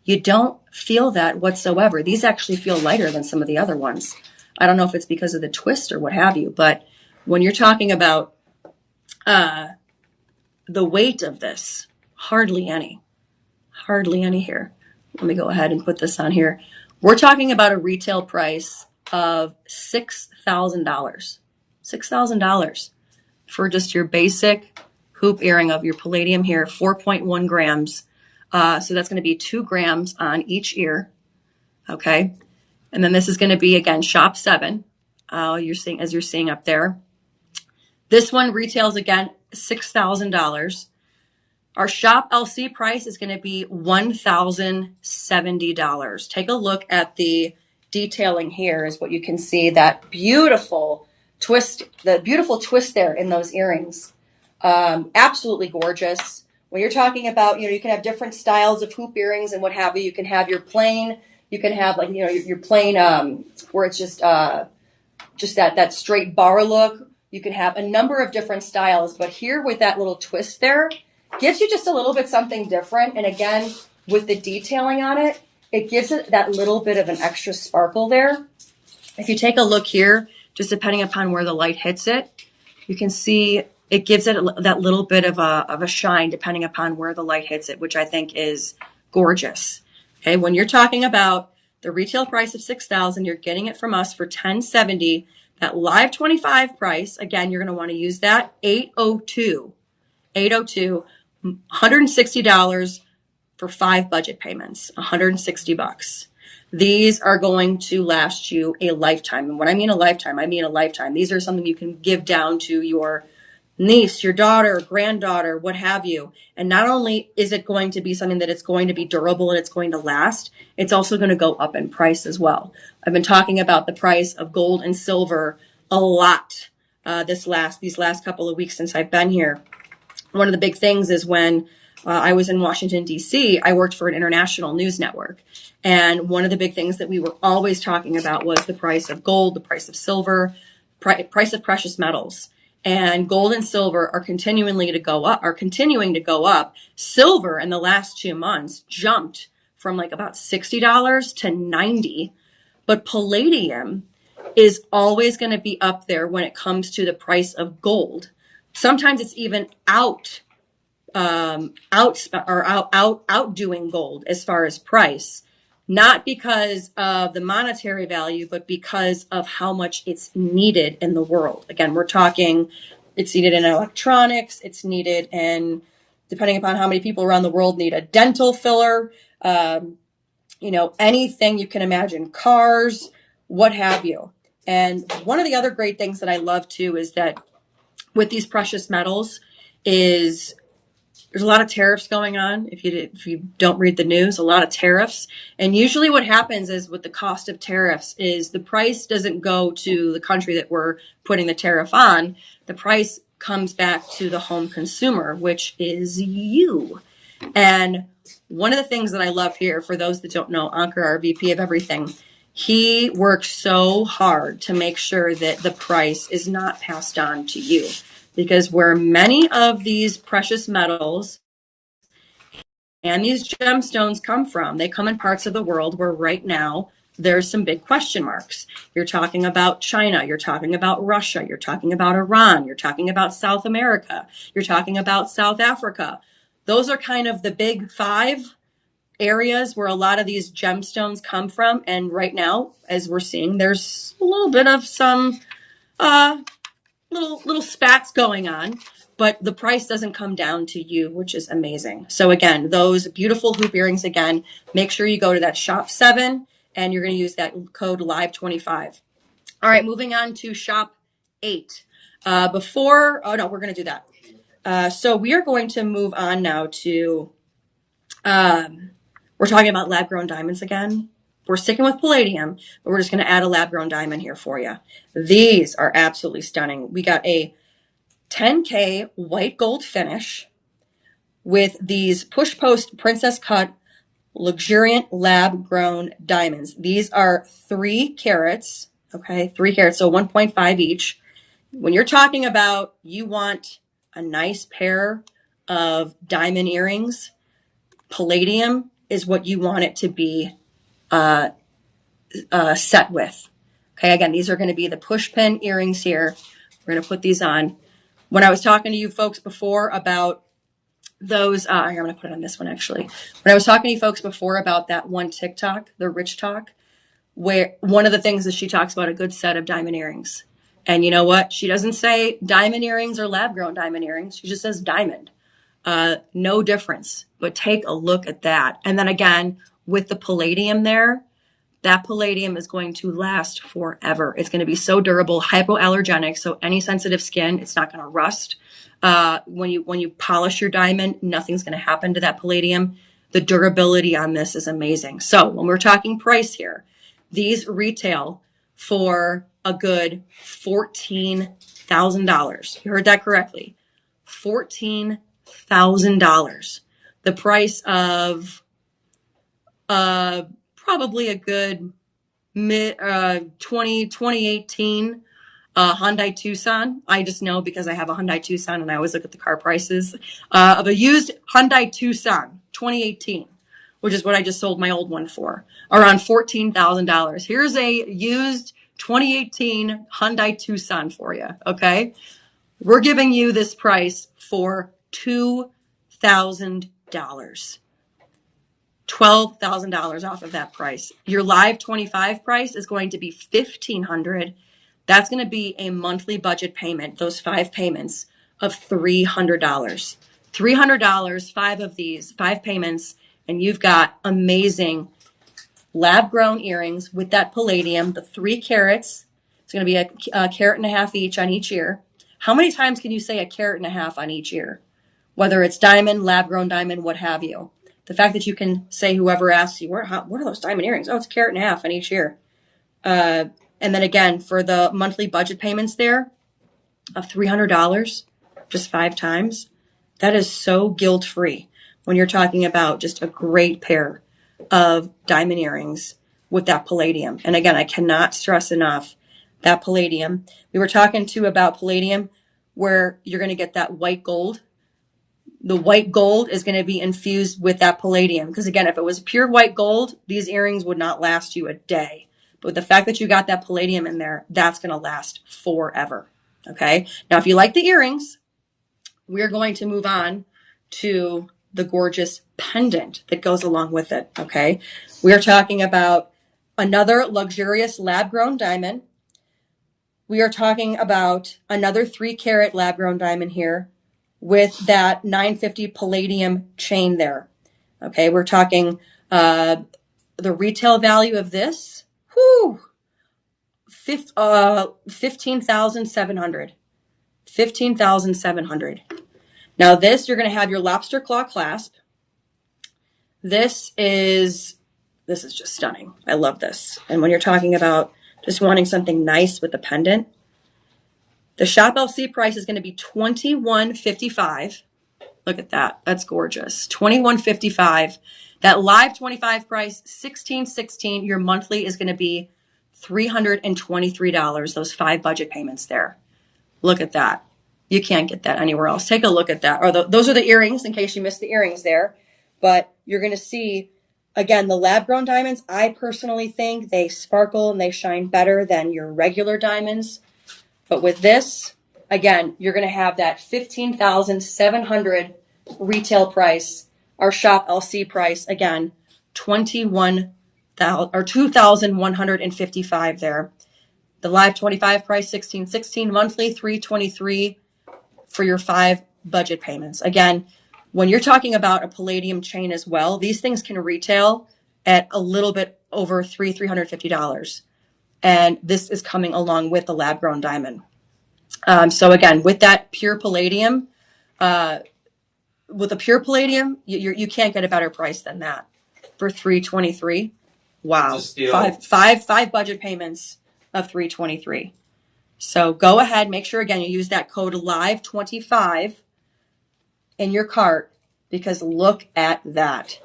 You don't feel that whatsoever. These actually feel lighter than some of the other ones. I don't know if it's because of the twist or what have you, but when you're talking about the weight of this, hardly any here. Let me go ahead and put this on here. We're talking about a retail price of $6,000. $6,000 for just your basic hoop earring of your Palladium here, 4.1 grams. So that's going to be 2 grams on each ear. Okay. And then this is going to be, again, shop 7. You're seeing up there. This one retails, again, $6,000. Our shop LC price is going to be $1,070. Take a look at the detailing here is what you can see, that beautiful twist, the beautiful twist there in those earrings. Absolutely gorgeous. When you're talking about, you can have different styles of hoop earrings and what have you. You can have your plain, you can have like, your plain, where it's just that straight bar look. You can have a number of different styles, but here with that little twist there, gives you just a little bit something different. And again, with the detailing on it, it gives it that little bit of an extra sparkle there. If you take a look here, just depending upon where the light hits it, you can see it gives it that little bit of a shine depending upon where the light hits it, which I think is gorgeous. Okay, when you're talking about the retail price of $6,000, you're getting it from us for $1,070. That live 25 price, again, you're going to want to use that $802, $160 for 5 budget payments, $160. These are going to last you a lifetime. And when I mean a lifetime, I mean a lifetime. These are something you can give down to your niece, your daughter, granddaughter, what have you. And not only is it going to be something that it's going to be durable and it's going to last, it's also going to go up in price as well. I've been talking about the price of gold and silver a lot these last couple of weeks since I've been here. One of the big things is when I was in Washington, D.C., I worked for an international news network. And one of the big things that we were always talking about was the price of gold, the price of silver, price of precious metals. And gold and silver are continuing to go up. Silver in the last 2 months jumped from like about $60 to $90. But palladium is always going to be up there when it comes to the price of gold. Sometimes it's even outdoing gold as far as price, not because of the monetary value, but because of how much it's needed in the world. Again, we're talking, it's needed in electronics, it's needed in, depending upon how many people around the world need a dental filler, anything you can imagine, cars, what have you. And one of the other great things that I love too is that with these precious metals is there's a lot of tariffs going on. If you don't read the news, a lot of tariffs. And usually what happens is with the cost of tariffs is the price doesn't go to the country that we're putting the tariff on. The price comes back to the home consumer, which is you. And one of the things that I love here, for those that don't know, Ankur, our VP of everything, he works so hard to make sure that the price is not passed on to you. Because where many of these precious metals and these gemstones come from, they come in parts of the world where right now there's some big question marks. You're talking about China, you're talking about Russia, you're talking about Iran, you're talking about South America, you're talking about South Africa. Those are kind of the big 5 areas where a lot of these gemstones come from. And right now, as we're seeing, there's a little bit of some little spats going on, but the price doesn't come down to you, which is amazing. So again, those beautiful hoop earrings, again, make sure you go to that shop 7 and you're going to use that code live25. All right, moving on to shop 8. We're going to do that. So we are going to move on now to, we're talking about lab grown diamonds again. We're sticking with palladium, but we're just going to add a lab-grown diamond here for you. These are absolutely stunning. We got a 10K white gold finish with these push post princess cut luxuriant lab-grown diamonds. These are 3 carats, okay, 3 carats, so 1.5 each. When you're talking about you want a nice pair of diamond earrings, palladium is what you want it to be set with. Okay, again, these are going to be the push pin earrings here. We're going to put these on. When I was talking to you folks before about those, I'm going to put it on this one actually. When I was talking to you folks before about that one TikTok, the Rich Talk, where one of the things is she talks about a good set of diamond earrings. And you know what? She doesn't say diamond earrings or lab-grown diamond earrings. She just says diamond. No difference. But take a look at that. And then again, with the palladium there, that palladium is going to last forever. It's going to be so durable, hypoallergenic, so any sensitive skin, it's not going to rust. When you polish your diamond, nothing's going to happen to that palladium. The durability on this is amazing. So when we're talking price here, these retail for a good $14,000. You heard that correctly. $14,000. The price of probably a good 2018 Hyundai Tucson. I just know because I have a Hyundai Tucson and I always look at the car prices of a used Hyundai Tucson 2018, which is what I just sold my old one for, around $14,000. Here's a used 2018 Hyundai Tucson for you. Okay. We're giving you this price for $2,000. $12,000 off of that price. Your live 25 price is going to be $1,500. That's going to be a monthly budget payment, those 5 payments of $300. $300, 5 of these, 5 payments, and you've got amazing lab-grown earrings with that palladium, the 3 carats. It's going to be a carat and a half each on each ear. How many times can you say a carat and a half on each ear? Whether it's diamond, lab-grown diamond, what have you. The fact that you can say, whoever asks you, what are those diamond earrings? Oh, it's a carat and a half on each ear. And then again, for the monthly budget payments there of $300, just 5 times, that is so guilt-free when you're talking about just a great pair of diamond earrings with that palladium. And again, I cannot stress enough that palladium. We were talking too about palladium where you're going to get that white gold. The white gold is going to be infused with that palladium. Because again, if it was pure white gold, these earrings would not last you a day. But the fact that you got that palladium in there, that's going to last forever. Okay. Now, if you like the earrings, we're going to move on to the gorgeous pendant that goes along with it, okay? We are talking about another luxurious lab-grown diamond. We are talking about another 3-carat lab-grown diamond here with that 950 palladium chain there. Okay, we're talking the retail value of this, 15,700. 15,700. Now this, you're going to have your lobster claw clasp. This is just stunning. I love this. And when you're talking about just wanting something nice with the pendant, the Shop LC price is going to be $21.55. Look at that. That's gorgeous. $21.55. That live 25 price, $16.16. Your monthly is going to be $323. Those 5 budget payments there. Look at that. You can't get that anywhere else. Take a look at that. Or those are the earrings, in case you missed the earrings there. But you're going to see, again, the lab-grown diamonds, I personally think they sparkle and they shine better than your regular diamonds. But with this, again, you're going to have that $15,700 retail price. Our Shop LC price, again, $2,155 there. The live 25 price, $16.16. Monthly, $323 for your 5 budget payments. Again, when you're talking about a palladium chain as well, these things can retail at a little bit over $350. And this is coming along with the lab-grown diamond. So again, with that pure palladium, you can't get a better price than that for $323. Wow, five budget payments of $323. So go ahead, make sure again you use that code LIVE25 in your cart, because look at that.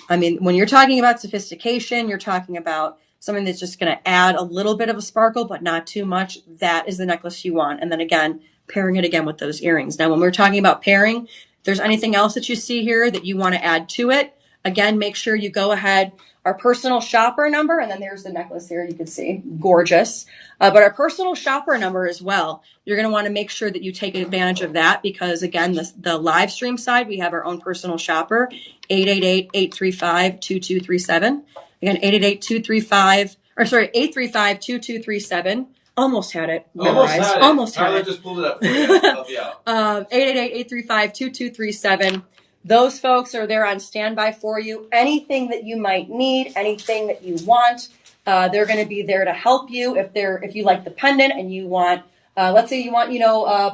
I mean, when you're talking about sophistication, you're talking about something that's just going to add a little bit of a sparkle, but not too much. That is the necklace you want. And then again, pairing it again with those earrings. Now, when we're talking about pairing, if there's anything else that you see here that you want to add to it, again, make sure you go ahead. Our personal shopper number, and then there's the necklace here, you can see, gorgeous. But our personal shopper number as well, you're going to want to make sure that you take advantage of that, because again, the live stream side, we have our own personal shopper, 888-835-2237. Again, 835-2237. Almost had it memorized. Almost had it. Tyler just pulled it up for you. I'll help you out. 888-835-2237. Those folks are there on standby for you. Anything that you might need, anything that you want, they're going to be there to help you. If you like the pendant and you want, let's say you want,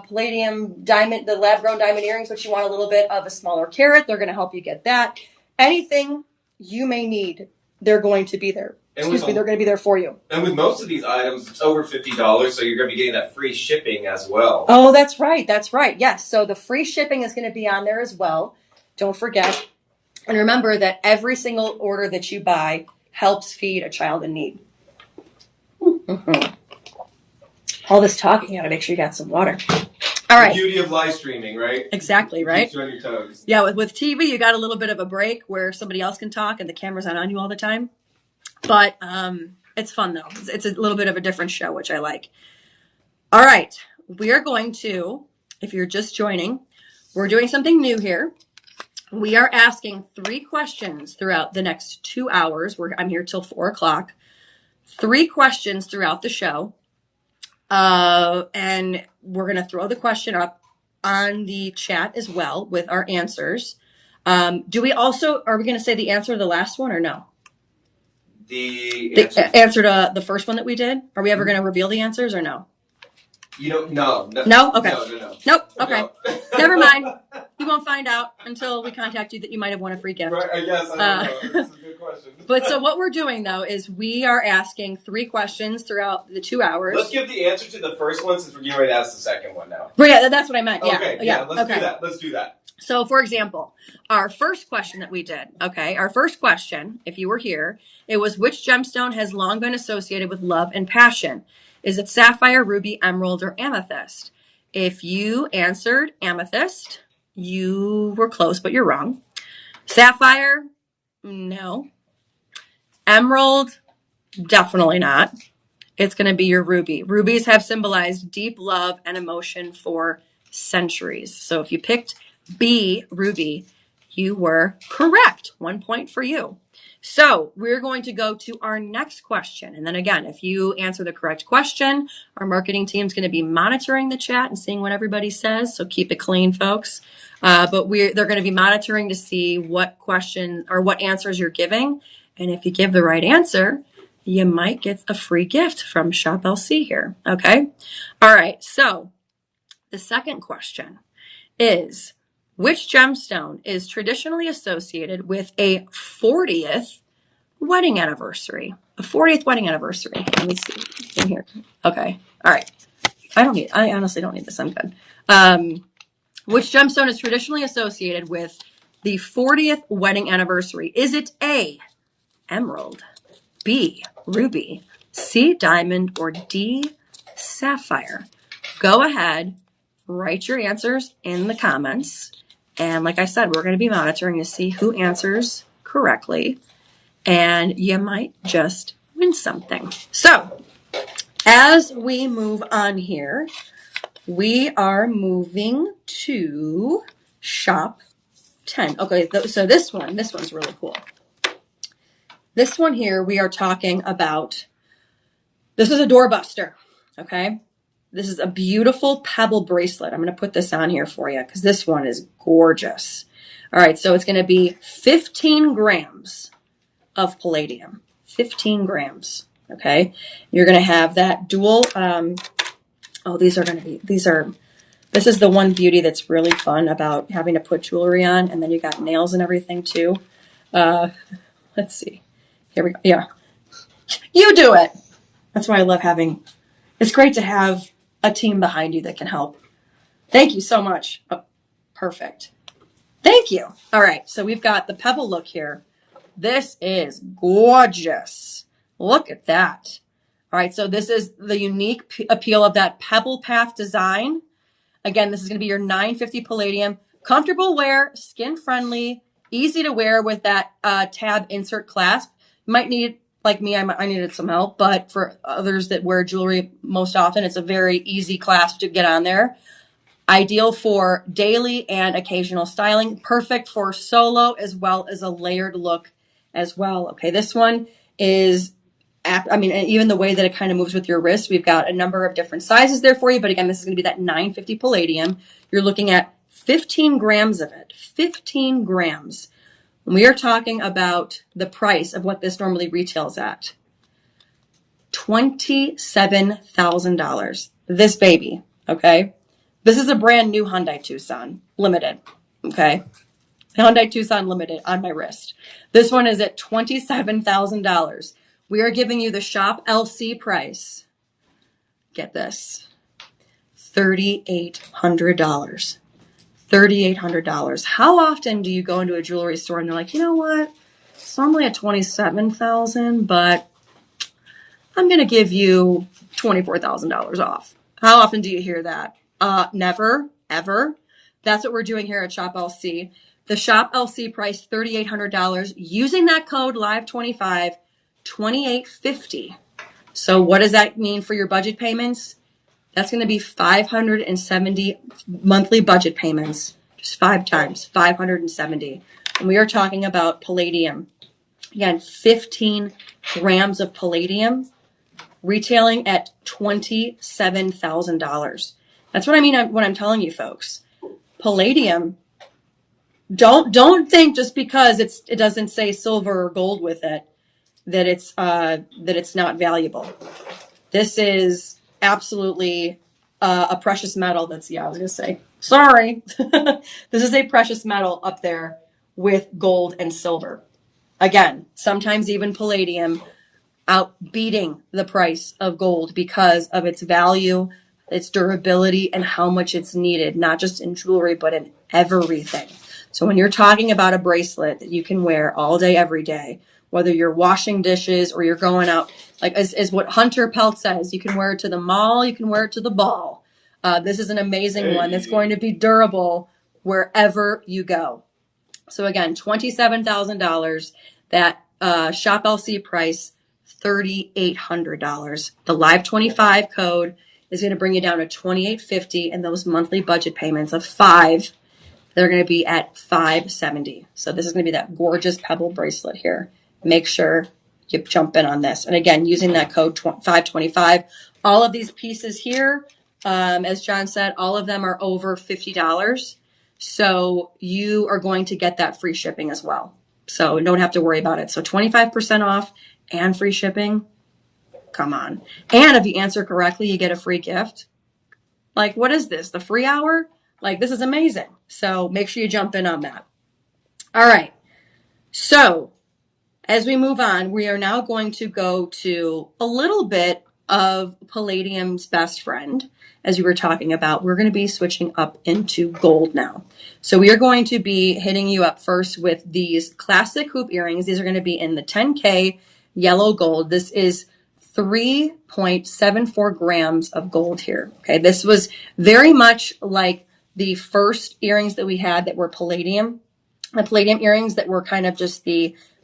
palladium diamond, the lab-grown diamond earrings, but you want a little bit of a smaller carat, they're going to help you get that. Anything you may need, they're going to be there. They're going to be there for you. And with most of these items, it's over $50, so you're going to be getting that free shipping as well. Oh, that's right. That's right. Yes. So the free shipping is going to be on there as well. Don't forget. And remember that every single order that you buy helps feed a child in need. Mm-hmm. All this talking, you got to make sure you got some water. All right. The beauty of live streaming, right? Exactly, right? Keeps you on your toes. Yeah, with TV, you got a little bit of a break where somebody else can talk and the camera's not on you all the time. But it's fun, though. It's a little bit of a different show, which I like. All right. We are going to, if you're just joining, we're doing something new here. We are asking 3 questions throughout the next 2 hours. I'm here till 4 o'clock. 3 questions throughout the show. And we're going to throw the question up on the chat as well with our answers. Are we going to say the answer to the last one or no? The answer to the first one that we did? Are we ever going to reveal the answers or no? No. No? Okay. No. Nope. Okay. No. Never mind. You won't find out until we contact you that you might have won a free gift. Right, I guess. I don't know. That's a good question. But so what we're doing, though, is we are asking 3 questions throughout the 2 hours. Let's give the answer to the first one since we're getting ready to ask the second one now. But yeah, that's what I meant. Yeah. Okay, let's do that. So, for example, our first question that we did, our first question, if you were here, it was, which gemstone has long been associated with love and passion? Is it sapphire, ruby, emerald, or amethyst? If you answered amethyst, you were close, but you're wrong. Sapphire, no. Emerald, definitely not. It's going to be your ruby. Rubies have symbolized deep love and emotion for centuries. So if you picked B, Ruby, you were correct. 1 point for you. So we're going to go to our next question. And then again, if you answer the correct question, our marketing team is going to be monitoring the chat and seeing what everybody says. So keep it clean, folks. But they're going to be monitoring to see what question or what answers you're giving. And if you give the right answer, you might get a free gift from Shop LC here. Okay. All right. So the second question is, which gemstone is traditionally associated with a 40th wedding anniversary? A 40th wedding anniversary. Let me see in here. Okay. All right. I honestly don't need this. I'm good. Which gemstone is traditionally associated with the 40th wedding anniversary? Is it A, emerald, B, ruby, C, diamond, or D, sapphire? Go ahead, write your answers in the comments. And like I said, we're going to be monitoring to see who answers correctly. And you might just win something. So as we move on here, we are moving to shop 10. Okay, so this one's really cool. This one here, we are talking about, this is a doorbuster, okay? This is a beautiful pebble bracelet. I'm going to put this on here for you because this one is gorgeous. All right, so it's going to be 15 grams of palladium. 15 grams, okay? You're going to have that dual, this is the one beauty that's really fun about having to put jewelry on, and then you got nails and everything too. Let's see. Here we go. Yeah. You do it. That's why I love it's great to have a team behind you that can help. Thank you so much. Oh, perfect. Thank you. All right. So we've got the pebble look here. This is gorgeous. Look at that. All right. So this is the unique appeal of that pebble path design. Again, this is going to be your 950 palladium. Comfortable wear, skin friendly, easy to wear with that tab insert clasp. You might need, like me, I needed some help, but for others that wear jewelry most often, it's a very easy clasp to get on there. Ideal for daily and occasional styling. Perfect for solo as well as a layered look as well. Okay, this one is, even the way that it kind of moves with your wrist, we've got a number of different sizes there for you. But again, this is going to be that 950 palladium. You're looking at 15 grams of it. 15 grams. We are talking about the price of what this normally retails at. $27,000. This baby, okay? This is a brand new Hyundai Tucson, limited, okay? Hyundai Tucson limited on my wrist. This one is at $27,000. We are giving you the Shop LC price. Get this. $3,800. $3,800. How often do you go into a jewelry store and they're like, you know what? It's normally at $27,000, but I'm going to give you $24,000 off. How often do you hear that? Never, ever. That's what we're doing here at Shop LC. The Shop LC price, $3,800. Using that code LIVE25, $2,850. So what does that mean for your budget payments? That's going to be 570 monthly budget payments, just 5 times, 570. And we are talking about palladium. Again, 15 grams of palladium, retailing at $27,000. That's what I mean when I'm telling you, folks. Palladium, don't think just because it doesn't say silver or gold with it that it's not valuable. This is absolutely a precious metal. I was going to say, sorry. This is a precious metal up there with gold and silver. Again, sometimes even palladium outbeating the price of gold because of its value, its durability, and how much it's needed, not just in jewelry, but in everything. So when you're talking about a bracelet that you can wear all day, every day, whether you're washing dishes or you're going out, like as what Hunter Pelt says, you can wear it to the mall, you can wear it to the ball. This is an amazing one that's going to be durable wherever you go. So again, $27,000. That Shop LC price, $3,800. The Live25 code is going to bring you down to $2,850, and those monthly budget payments of They're going to be at $570. So this is going to be that gorgeous pebble bracelet here. Make sure you jump in on this. And again, using that code 525. All of these pieces here, as John said, all of them are over $50. So you are going to get that free shipping as well. So don't have to worry about it. So 25% off and free shipping. Come on. And if you answer correctly, you get a free gift. Like, what is this? The free hour? Like, this is amazing. So make sure you jump in on that. All right. So as we move on, we are now going to go to a little bit of Palladium's best friend. As we were talking about, we're going to be switching up into gold now. So we are going to be hitting you up first with these classic hoop earrings. These are going to be in the 10K yellow gold. This is 3.74 grams of gold here. Okay, this was very much like the first earrings that we had that were palladium. The palladium earrings that were kind of just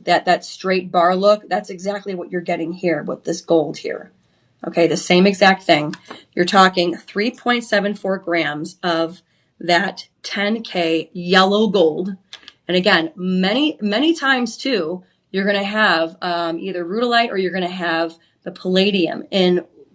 that straight bar look. That's exactly what you're getting here with this gold here. Okay, the same exact thing. You're talking 3.74 grams of that 10K yellow gold. And again, many times too, you're going to have either rudolite or you're going to have the palladium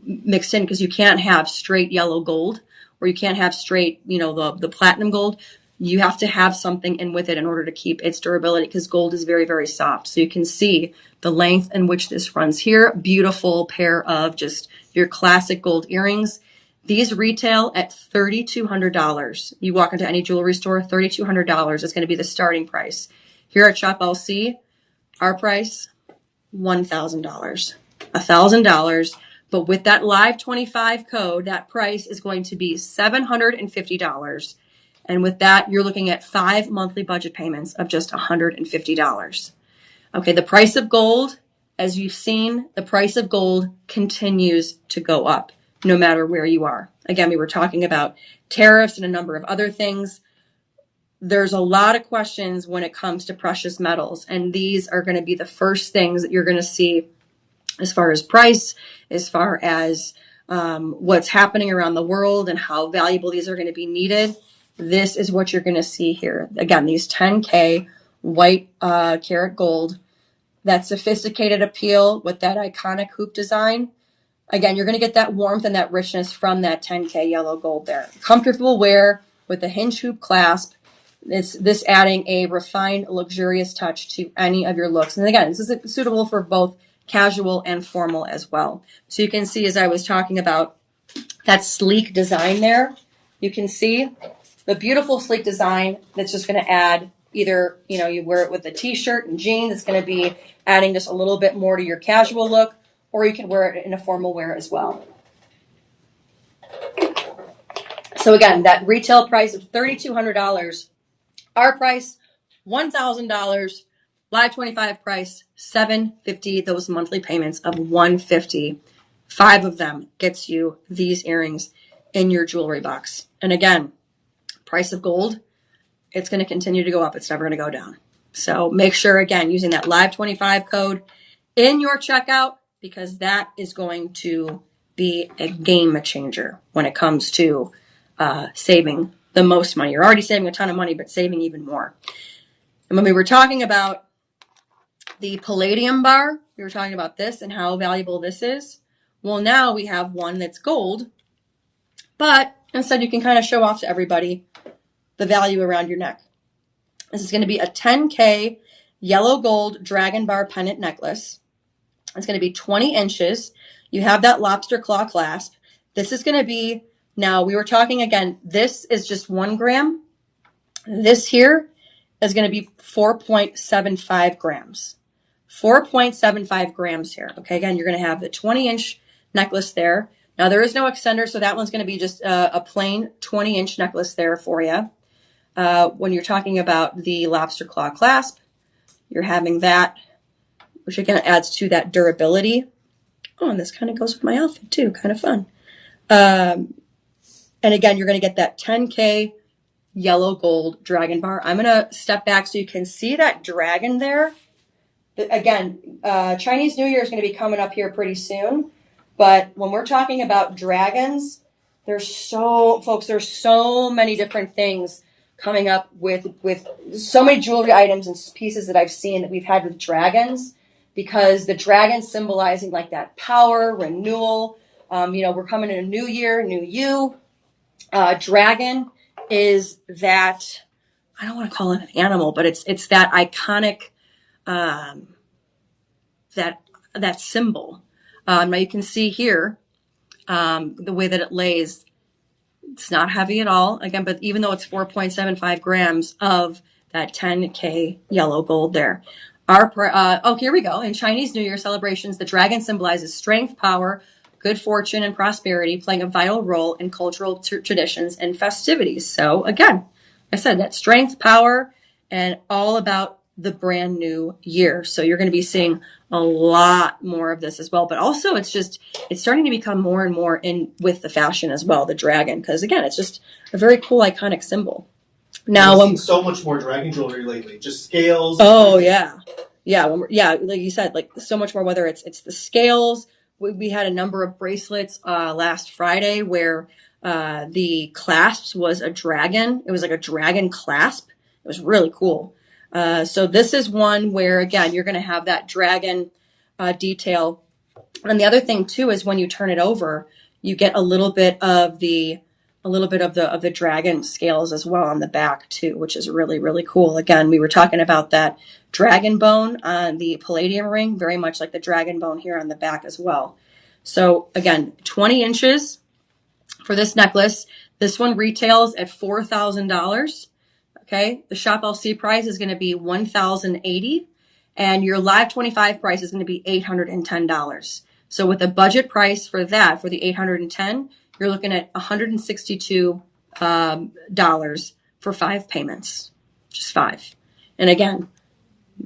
mixed in, because you can't have straight yellow gold, or you can't have straight, the platinum gold. You have to have something in with it in order to keep its durability, because gold is very, very soft. So you can see the length in which this runs here. Beautiful pair of just your classic gold earrings. These retail at $3,200. You walk into any jewelry store, $3,200 is going to be the starting price. Here at Shop LC, our price, $1,000. $1,000, but with that Live 25 code, that price is going to be $750. And with that, you're looking at 5 monthly budget payments of just $150. Okay, the price of gold, as you've seen, the price of gold continues to go up no matter where you are. Again, we were talking about tariffs and a number of other things. There's a lot of questions when it comes to precious metals, and these are going to be the first things that you're going to see as far as price, as far as what's happening around the world and how valuable these are going to be needed. This is what you're going to see here. Again, these 10K white karat gold, that sophisticated appeal with that iconic hoop design. Again, you're going to get that warmth and that richness from that 10K yellow gold there. Comfortable wear with a hinge hoop clasp. This adding a refined, luxurious touch to any of your looks. And again, this is suitable for both casual and formal as well. So you can see, as I was talking about, that sleek design there. You can see the beautiful sleek design that's just going to add either, you wear it with a t-shirt and jeans. It's going to be adding just a little bit more to your casual look, or you can wear it in a formal wear as well. So again, that retail price of $3,200, our price, $1,000. Live 25 price, $750. Those monthly payments of $150. 5 of them gets you these earrings in your jewelry box. And again, price of gold, it's going to continue to go up. It's never going to go down. So make sure, again, using that Live 25 code in your checkout, because that is going to be a game changer when it comes to saving the most money. You're already saving a ton of money, but saving even more. And when we were talking about the Palladium bar, we were talking about this and how valuable this is. Well, now we have one that's gold, but instead you can kind of show off to everybody the value around your neck. This is going to be a 10K yellow gold dragon bar pendant necklace. It's going to be 20 inches. You have that lobster claw clasp. This is going to be, now we were talking again, this is just 1 gram. This here is going to be 4.75 grams. 4.75 grams here. Okay, again, you're going to have the 20-inch necklace there. Now, there is no extender, so that one's going to be just a plain 20-inch necklace there for you. When you're talking about the lobster claw clasp, you're having that, which again adds to that durability. Oh, and this kind of goes with my outfit too. Kind of fun. And again, you're going to get that 10K yellow gold dragon bar. I'm going to step back so you can see that dragon there. Again, Chinese New Year is going to be coming up here pretty soon. But when we're talking about dragons, there's so many different things coming up with so many jewelry items and pieces that I've seen that we've had with dragons, because the dragon symbolizing like that power, renewal. We're coming in a new year, new you. Dragon is that, I don't want to call it an animal, but it's that iconic, that symbol. Now you can see here, the way that it lays. It's not heavy at all. Again, but even though it's 4.75 grams of that 10K yellow gold there. Here we go. In Chinese New Year celebrations, the dragon symbolizes strength, power, good fortune, and prosperity, playing a vital role in cultural traditions and festivities. So again, I said that strength, power, and all about the brand new year. So you're going to be seeing a lot more of this as well. But also it's starting to become more and more in with the fashion as well, the dragon, because again, it's just a very cool, iconic symbol. Now, I've seen so much more dragon jewelry lately. Just scales. Oh yeah. Yeah. Like you said, like so much more, whether it's the scales. We had a number of bracelets last Friday where the clasps was a dragon. It was like a dragon clasp. It was really cool. So this is one where, again, you're going to have that dragon detail. And the other thing too is when you turn it over, you get a little bit of the dragon scales as well on the back too, which is really, really cool. Again, we were talking about that dragon bone on the Palladium ring, very much like the dragon bone here on the back as well. So again, 20 inches for this necklace. This one retails at $4,000. Okay, the Shop LC price is going to be $1,080, and your Live 25 price is going to be $810. So with a budget price for that, for the $810, you're looking at $162 for 5 payments, just 5. And again,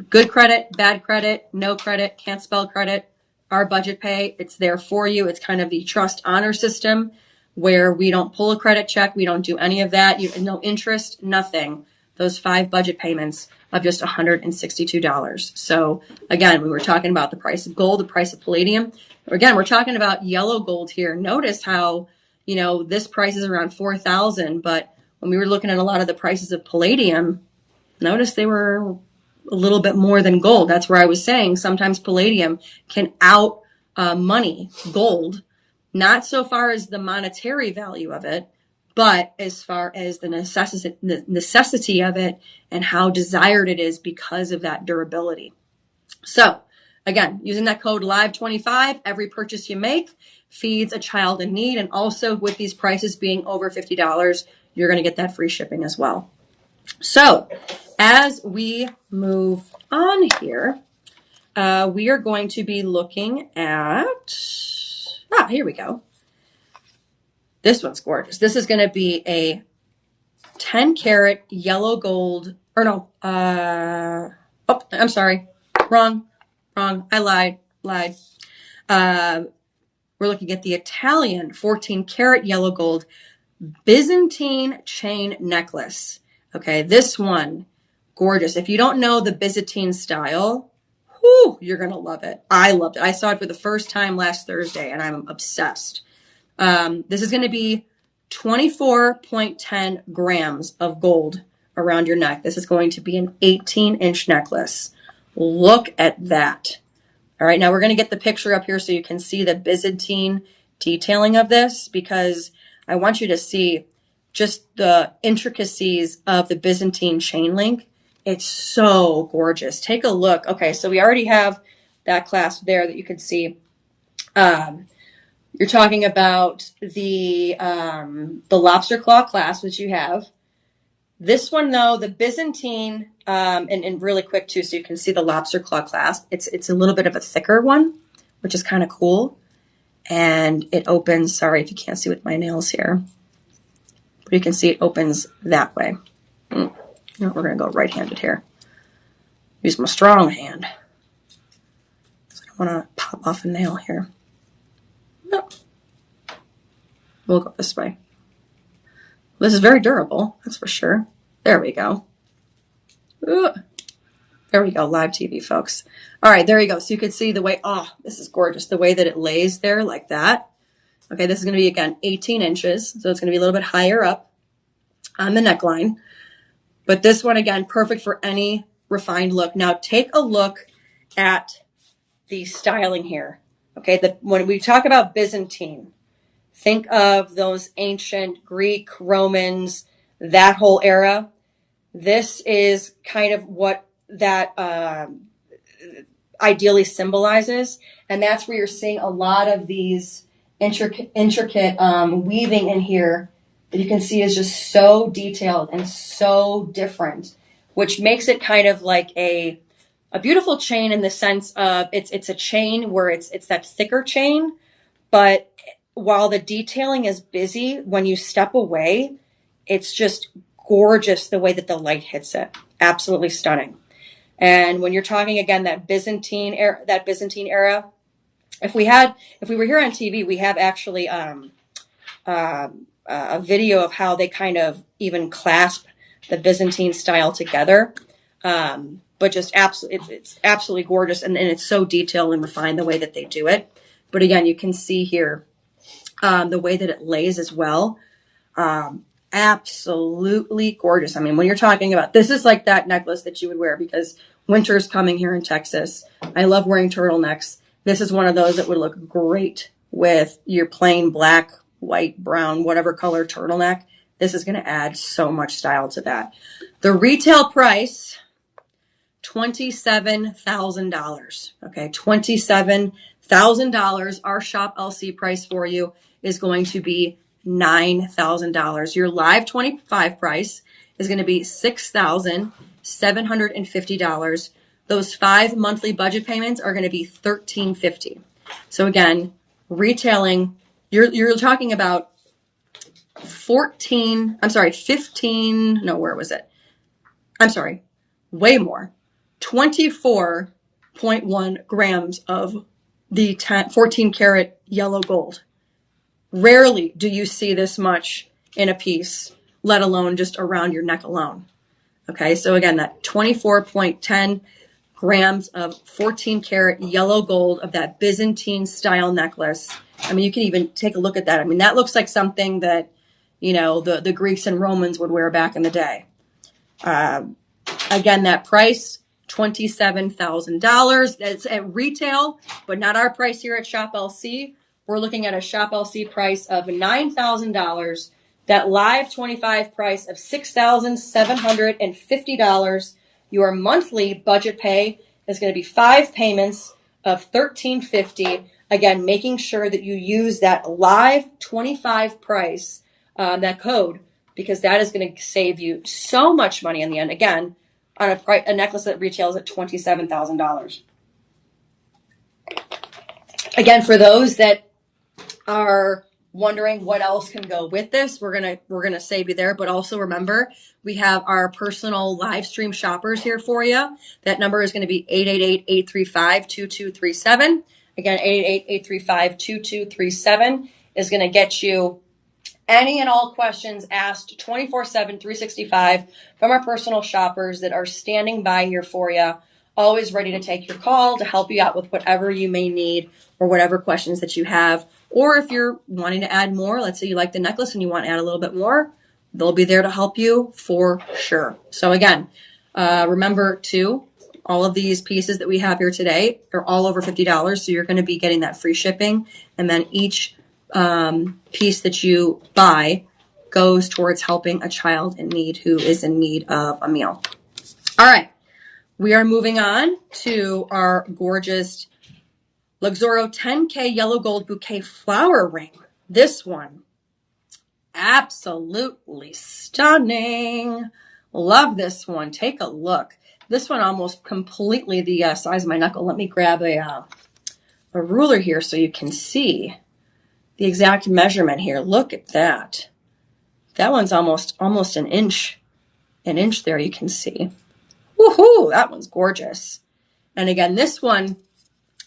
good credit, bad credit, no credit, can't spell credit. Our budget pay, it's there for you. It's kind of the trust honor system where we don't pull a credit check. We don't do any of that. No interest, nothing. Those 5 budget payments of just $162. So again, we were talking about the price of gold, the price of palladium. Again, we're talking about yellow gold here. Notice how, this price is around $4,000, but when we were looking at a lot of the prices of palladium, notice they were a little bit more than gold. That's where I was saying sometimes palladium can out money gold, not so far as the monetary value of it, but as far as the necessity of it and how desired it is because of that durability. So again, using that code LIVE25, every purchase you make feeds a child in need. And also with these prices being over $50, you're going to get that free shipping as well. So as we move on here, we are going to be looking at, here we go. This one's gorgeous. This is going to be a 10 karat yellow gold, I'm sorry. Wrong. I lied. We're looking at the Italian 14 karat yellow gold Byzantine chain necklace. Okay, this one, gorgeous. If you don't know the Byzantine style, you're going to love it. I loved it. I saw it for the first time last Thursday, and I'm obsessed. This is going to be 24.10 grams of gold around your neck. This is going to be an 18-inch necklace. Look at that. All right, now we're going to get the picture up here so you can see the Byzantine detailing of this, because I want you to see just the intricacies of the Byzantine chain link. It's so gorgeous. Take a look. Okay, so we already have that clasp there that you can see. You're talking about the lobster claw clasp, which you have. This one, though, the Byzantine, and really quick, too, so you can see the lobster claw clasp. It's a little bit of a thicker one, which is kind of cool. And it opens, sorry if you can't see with my nails here, but you can see it opens that way. No, we're going to go right-handed here. Use my strong hand. So I don't want to pop off a nail here. No. We'll go this way. This is very durable, that's for sure. There we go. Ooh. There we go, live TV, folks. All right, there you go. So you can see the way, this is gorgeous. The way that it lays there like that. Okay, this is going to be, again, 18 inches. So it's going to be a little bit higher up on the neckline. But this one, again, perfect for any refined look. Now take a look at the styling here. Okay, when we talk about Byzantine, think of those ancient Greek, Romans, that whole era. This is kind of what that ideally symbolizes. And that's where you're seeing a lot of these intricate weaving in here that you can see is just so detailed and so different, which makes it kind of like a beautiful chain in the sense of it's a chain where it's that thicker chain, but while the detailing is busy, when you step away, it's just gorgeous the way that the light hits it. Absolutely stunning. And when you're talking again that Byzantine era, if we were here on TV, we have actually a video of how they kind of even clasp the Byzantine style together. But just it's absolutely gorgeous, and it's so detailed and refined the way that they do it. But again, you can see here the way that it lays as well. Absolutely gorgeous. I mean, when you're talking about, this is like that necklace that you would wear because winter's coming here in Texas. I love wearing turtlenecks. This is one of those that would look great with your plain black, white, brown, whatever color turtleneck. This is going to add so much style to that. The retail price, $27,000. Okay, $27,000. Our Shop LC price for you is going to be $9,000. Your live 25 price is going to be $6,750. Those 5 monthly budget payments are going to be $1,350. So again, retailing, you're talking about 15, no, where was it? I'm sorry, way more. 24.1 grams of the 14 karat yellow gold. Rarely do you see this much in a piece, let alone just around your neck alone. Okay, so again, that 24.10 grams of 14 karat yellow gold of that Byzantine style necklace. I mean, you can even take a look at that. I mean, that looks like something that, you know, the Greeks and Romans would wear back in the day. Again, that price, $27,000. That's at retail, but not our price here at Shop LC. We're looking at a Shop LC price of $9,000. That live 25 price of $6,750. Your monthly budget pay is going to be 5 payments of $1,350. Again, making sure that you use that live 25 price, that code, because that is going to save you so much money in the end. Again, on a necklace that retails at $27,000. Again, for those that are wondering what else can go with this, we're gonna save you there. But also remember, we have our personal live stream shoppers here for you. That number is going to be 888-835-2237. Again, 888-835-2237 is going to get you any and all questions asked 24/7, 365 from our personal shoppers that are standing by here for you, always ready to take your call to help you out with whatever you may need or whatever questions that you have. Or if you're wanting to add more, let's say you like the necklace and you want to add a little bit more, they'll be there to help you for sure. So again, remember too, all of these pieces that we have here today are all over $50. So you're going to be getting that free shipping. And then each piece that you buy goes towards helping a child in need who is in need of a meal. All right. We are moving on to our gorgeous Luxoro 10K yellow gold bouquet flower ring. This one, absolutely stunning. Love this one. Take a look. This one almost completely the size of my knuckle. Let me grab a ruler here so you can see the exact measurement here. Look at that. That one's almost an inch there, you can see. Woohoo! That one's gorgeous. And again, this one,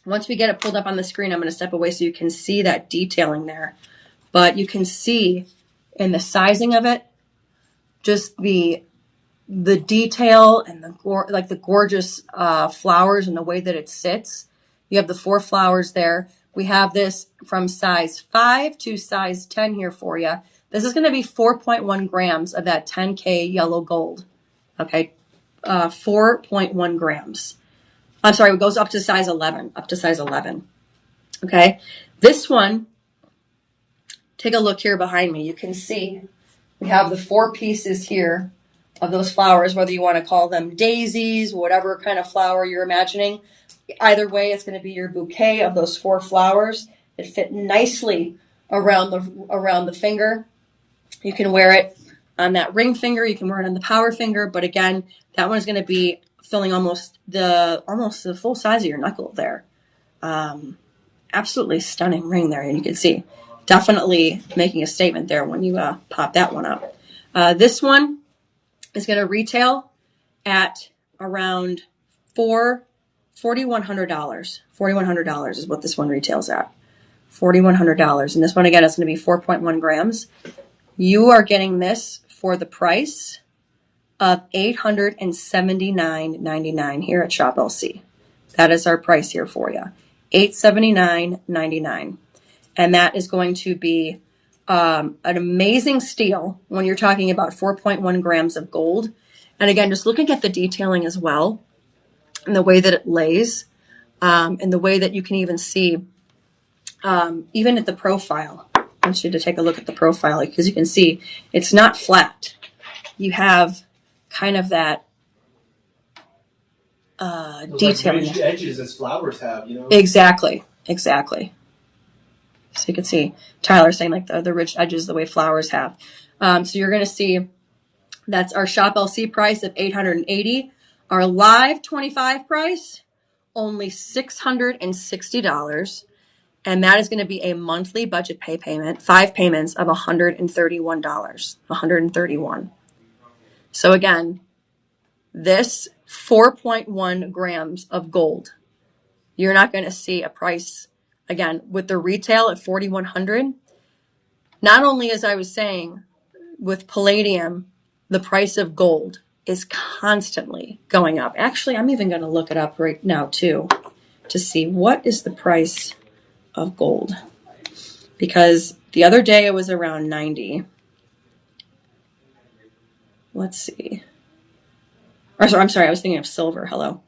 once we get it pulled up on the screen, I'm going to step away so you can see that detailing there. But you can see in the sizing of it, just the detail and the gorgeous flowers and the way that it sits. You have the 4 flowers there. We have this from size 5 to size 10 here for you. This is going to be 4.1 grams of that 10K yellow gold. Okay, 4.1 grams. I'm sorry, it goes up to size 11. Okay, this one, take a look here behind me. You can see we have the 4 pieces here of those flowers, whether you want to call them daisies, whatever kind of flower you're imagining. Either way, it's going to be your bouquet of those 4 flowers. It fit nicely around the finger. You can wear it on that ring finger. You can wear it on the power finger. But again, that one is going to be filling almost the full size of your knuckle there. Absolutely stunning ring there. And you can see definitely making a statement there when you pop that one up. This one is going to retail at around $4,100. $4,100 is what this one retails at. $4,100. And this one, again, is going to be 4.1 grams. You are getting this for the price of $879.99 here at Shop LC. That is our price here for you. $879.99. And that is going to be an amazing steal when you're talking about 4.1 grams of gold. And again, just looking at the detailing as well, and the way that it lays, and the way that you can even see, even at the profile. I want you to take a look at the profile, because you can see it's not flat. You have kind of that detailing. Like edges as flowers have, you know? Exactly. So you can see Tyler saying like the ridged edges, the way flowers have. So you're going to see that's our Shop LC price of $880. Our live 25 price, only $660. And that is going to be a monthly budget payment, 5 payments of $131. $131. So again, this 4.1 grams of gold, you're not going to see a price, again, with the retail at $4,100. Not only, as I was saying, with palladium, the price of gold is constantly going up. Actually, I'm even going to look it up right now, too, to see what is the price of gold. Because the other day it was around 90. Let's see. I'm sorry, I was thinking of silver. Hello.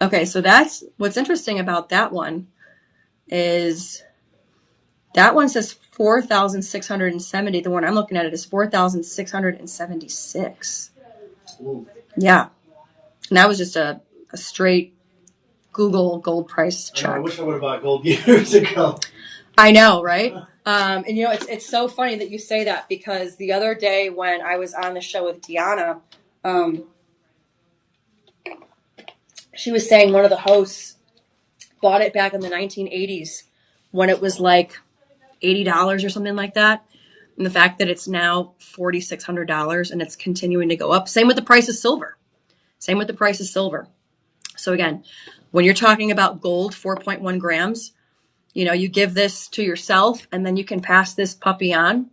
Okay, so that's what's interesting about that one is that one says 4,670. The one I'm looking at it is 4,676. Yeah. And that was just a straight Google gold price check. I wish I would have bought gold years ago. I know, right? And you know, it's so funny that you say that, because the other day when I was on the show with Deanna, she was saying one of the hosts bought it back in the 1980s when it was like $80 or something like that. And the fact that it's now $4,600 and it's continuing to go up. Same with the price of silver. So again, when you're talking about gold, 4.1 grams, you know, you give this to yourself and then you can pass this puppy on.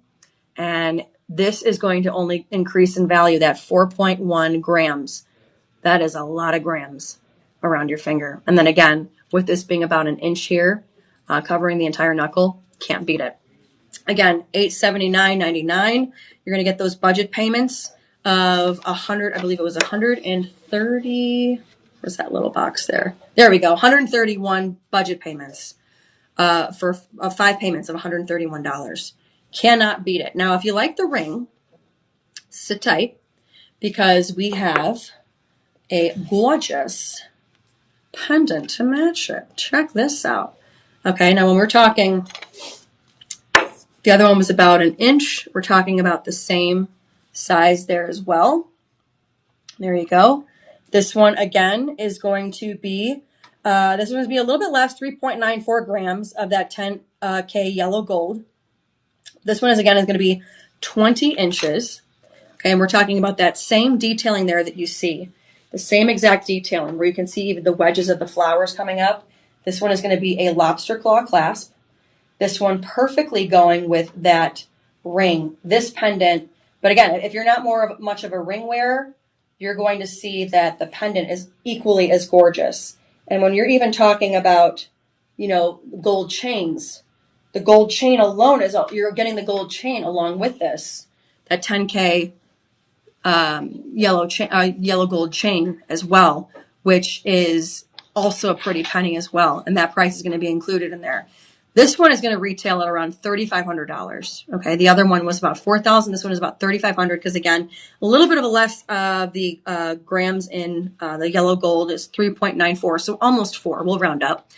And this is going to only increase in value. That 4.1 grams. That is a lot of grams around your finger. And then again, with this being about an inch here, covering the entire knuckle, can't beat it. Again, $879.99. You're going to get those budget payments of 100. I believe it was 130. Where's that little box there? There we go. 131 budget payments for 5 payments of $131. Cannot beat it. Now, if you like the ring, sit tight, because we have a gorgeous pendant to match it. Check this out. Okay, now when we're talking, the other one was about an inch. We're talking about the same size there as well. There you go. This one, again, is going to be, a little bit less, 3.94 grams of that 10K yellow gold. This one is going to be 20 inches. Okay, and we're talking about that same detailing there that you see. The same exact detailing where you can see even the wedges of the flowers coming up. This one is going to be a lobster claw clasp. This one perfectly going with that ring, this pendant. But again, if you're not much of a ring wearer, you're going to see that the pendant is equally as gorgeous. And when you're even talking about, you know, gold chains, the gold chain alone you're getting the gold chain along with this. That 10K yellow gold chain as well, which is also a pretty penny as well. And that price is going to be included in there. This one is going to retail at around $3,500. Okay. The other one was about $4,000. This one is about $3,500 because, again, a little bit of a less of the grams in the yellow gold is 3.94. So almost 4. We'll round up.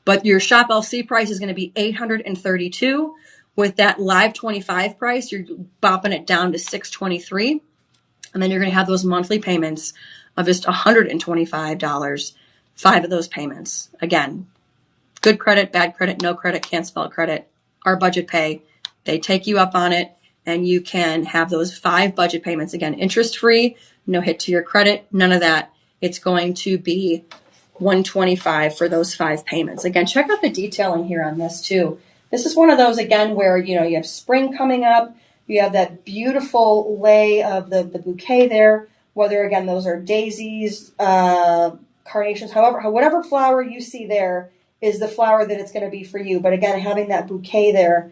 But your Shop LC price is going to be $832. With that live 25 price, you're bopping it down to $623. And then you're going to have those monthly payments of just $125. 5 of those payments. Again, good credit, bad credit, no credit, can't spell credit, our budget pay. They take you up on it, and you can have those 5 budget payments. Again, interest-free, no hit to your credit, none of that. It's going to be $125 for those 5 payments. Again, check out the detailing here on this too. This is one of those, again, where, you know, you have spring coming up. You have that beautiful lay of the bouquet there, whether, again, those are daisies, carnations, whatever flower you see there is the flower that it's going to be for you. But again, having that bouquet there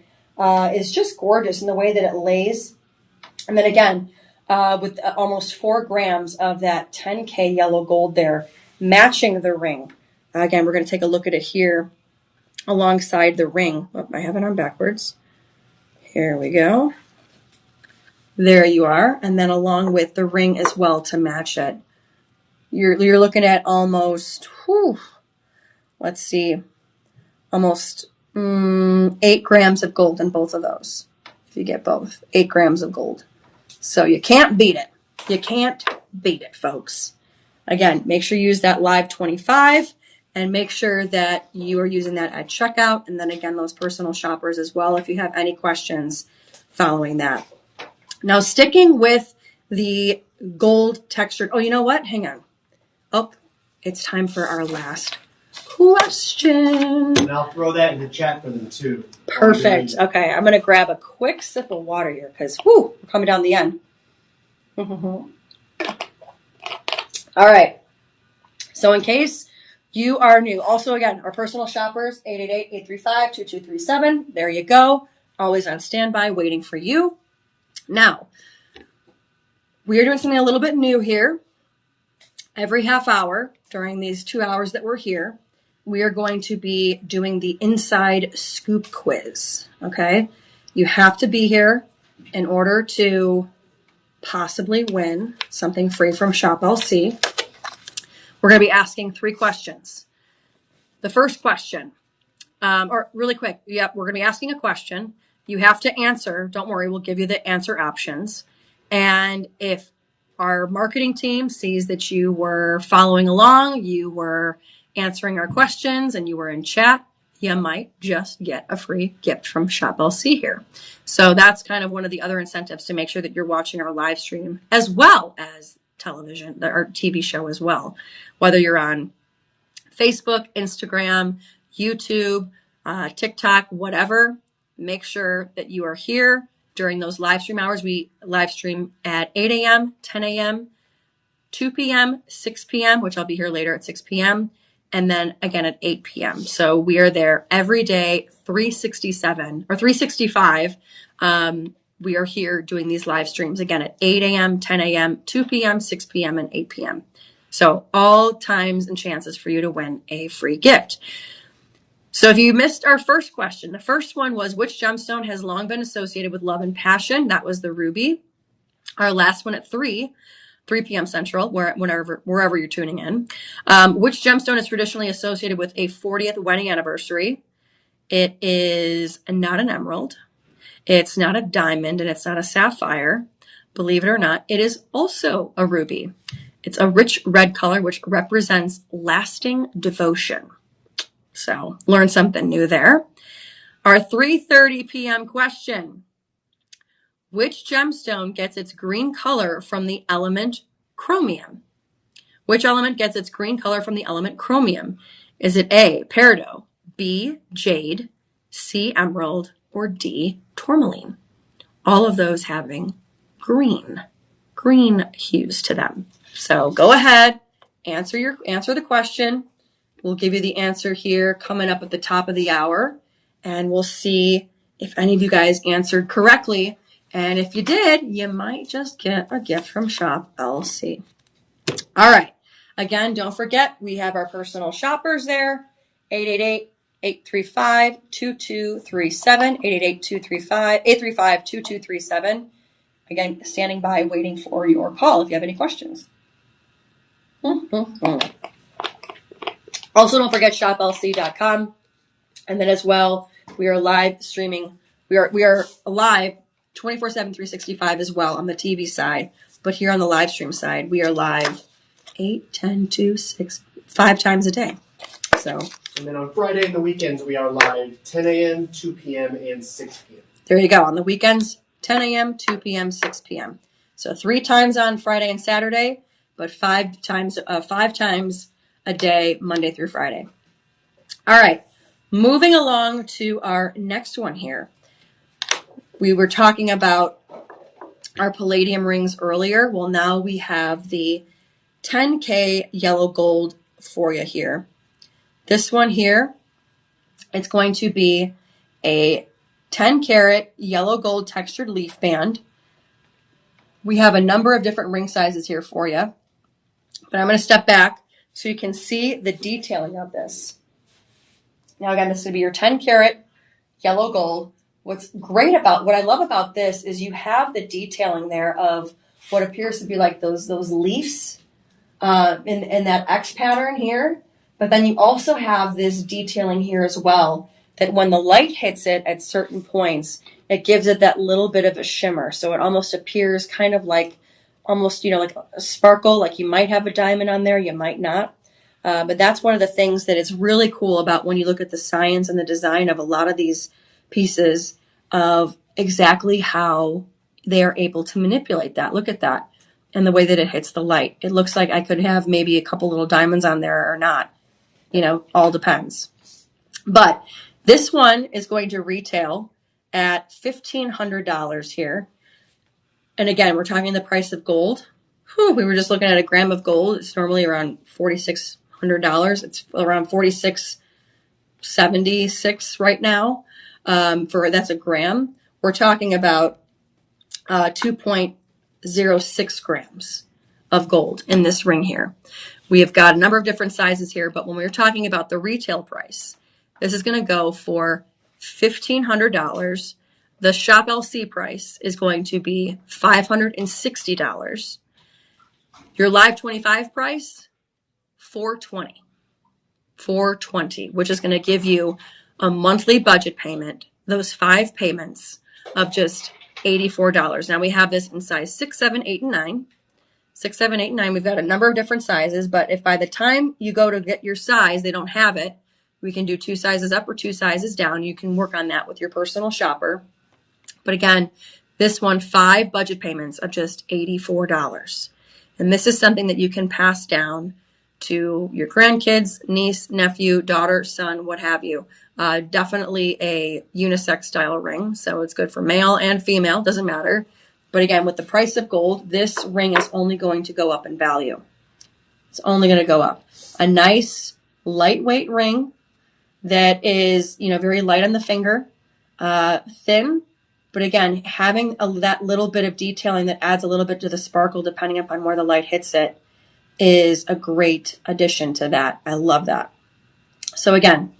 is just gorgeous in the way that it lays. And then again, with almost 4 grams of that 10K yellow gold there, matching the ring. Again, we're going to take a look at it here alongside the ring. Oh, I have it on backwards. Here we go. There you are. And then along with the ring as well to match it. You're looking at almost, let's see, almost 8 grams of gold in both of those. If you get both, 8 grams of gold. So you can't beat it. You can't beat it, folks. Again, make sure you use that live 25 and make sure that you are using that at checkout. And then again, those personal shoppers as well, if you have any questions following that. Now, sticking with the gold textured, oh, you know what? Hang on. Oh, it's time for our last question. And I'll throw that in the chat for them too. Perfect. Okay, I'm going to grab a quick sip of water here because, we're coming down the end. All right. So in case you are new, also, again, our personal shoppers, 888-835-2237. There you go. Always on standby, waiting for you. Now, we are doing something a little bit new here. Every half hour during these 2 hours that we're here, we are going to be doing the inside scoop quiz. Okay. You have to be here in order to possibly win something free from Shop LC. We're going to be asking 3 questions. The first question, or really quick, we're going to be asking a question. You have to answer. Don't worry, we'll give you the answer options. And if our marketing team sees that you were following along, you were answering our questions, and you were in chat, you might just get a free gift from Shop LC here. So that's kind of one of the other incentives to make sure that you're watching our live stream as well as television, our TV show as well. Whether you're on Facebook, Instagram, YouTube, TikTok, whatever, make sure that you are here during those live stream hours. We live stream at 8 a.m., 10 a.m., 2 p.m., 6 p.m., which I'll be here later at 6 p.m., and then again at 8 p.m. So we are there every day, 367 or 365. We are here doing these live streams again at 8 a.m., 10 a.m., 2 p.m., 6 p.m., and 8 p.m. So all times and chances for you to win a free gift. So if you missed our first question, the first one was, which gemstone has long been associated with love and passion? That was the ruby. Our last one at 3 p.m. Central, wherever you're tuning in. Which gemstone is traditionally associated with a 40th wedding anniversary? It is not an emerald. It's not a diamond, and it's not a sapphire. Believe it or not, it is also a ruby. It's a rich red color, which represents lasting devotion. So learn something new there. Our 3:30 p.m. question. Which gemstone gets its green color from the element chromium? Which element gets its green color from the element chromium? Is it A, peridot, B, jade, C, emerald, or D, tourmaline? All of those having green hues to them. So go ahead, answer the question. We'll give you the answer here coming up at the top of the hour, and we'll see if any of you guys answered correctly And if you did, you might just get a gift from Shop LC. All right. Again, don't forget, we have our personal shoppers there. 888-835-2237. 888-835-2237. Again, standing by, waiting for your call if you have any questions. Also, don't forget shoplc.com. And then as well, we are live streaming. We are live 24/7, 365 as well on the TV side. But here on the live stream side, we are live 8, 10, 2, 6, 5 times a day. So. And then on Friday and the weekends, we are live 10 a.m., 2 p.m., and 6 p.m. There you go. On the weekends, 10 a.m., 2 p.m., 6 p.m. So 3 times on Friday and Saturday, but 5 times a day, Monday through Friday. All right. Moving along to our next one here. We were talking about our Palladium rings earlier. Well, now we have the 10K yellow gold for you here. This one here, it's going to be a 10 karat yellow gold textured leaf band. We have a number of different ring sizes here for you, but I'm going to step back so you can see the detailing of this. Now again, this is going to be your 10 karat yellow gold. What I love about this is you have the detailing there of what appears to be like those leaves in that X pattern here. But then you also have this detailing here as well, that when the light hits it at certain points, it gives it that little bit of a shimmer. So it almost appears kind of like almost, like a sparkle, like you might have a diamond on there, you might not. But that's one of the things that is really cool about when you look at the science and the design of a lot of these pieces of exactly how they are able to manipulate that. Look at that. And the way that it hits the light. It looks like I could have maybe a couple little diamonds on there or not. All depends. But this one is going to retail at $1,500 here. And again, we're talking the price of gold. We were just looking at a gram of gold. It's normally around $4,600. It's around $4,676 right now. That's a gram. We're talking about 2.06 grams of gold in this ring here. We have got a number of different sizes here, but when we're talking about the retail price, this is going to go for $1,500. The Shop LC price is going to be $560. Your Live 25 price, $420, which is going to give you a monthly budget payment, those 5 payments of just $84. Now we have this in size 6, 7, 8, and 9. 6, 7, 8, and 9. We've got a number of different sizes, but if by the time you go to get your size, they don't have it, we can do 2 sizes up or 2 sizes down. You can work on that with your personal shopper. But again, this one, 5 budget payments of just $84. And this is something that you can pass down to your grandkids, niece, nephew, daughter, son, what have you. Definitely a unisex style ring. So it's good for male and female, doesn't matter. But again, with the price of gold, this ring is only going to go up in value. It's only going to go up. A nice lightweight ring that is, very light on the finger, thin. But again, having that little bit of detailing that adds a little bit to the sparkle depending upon where the light hits it is a great addition to that. I love that. So again,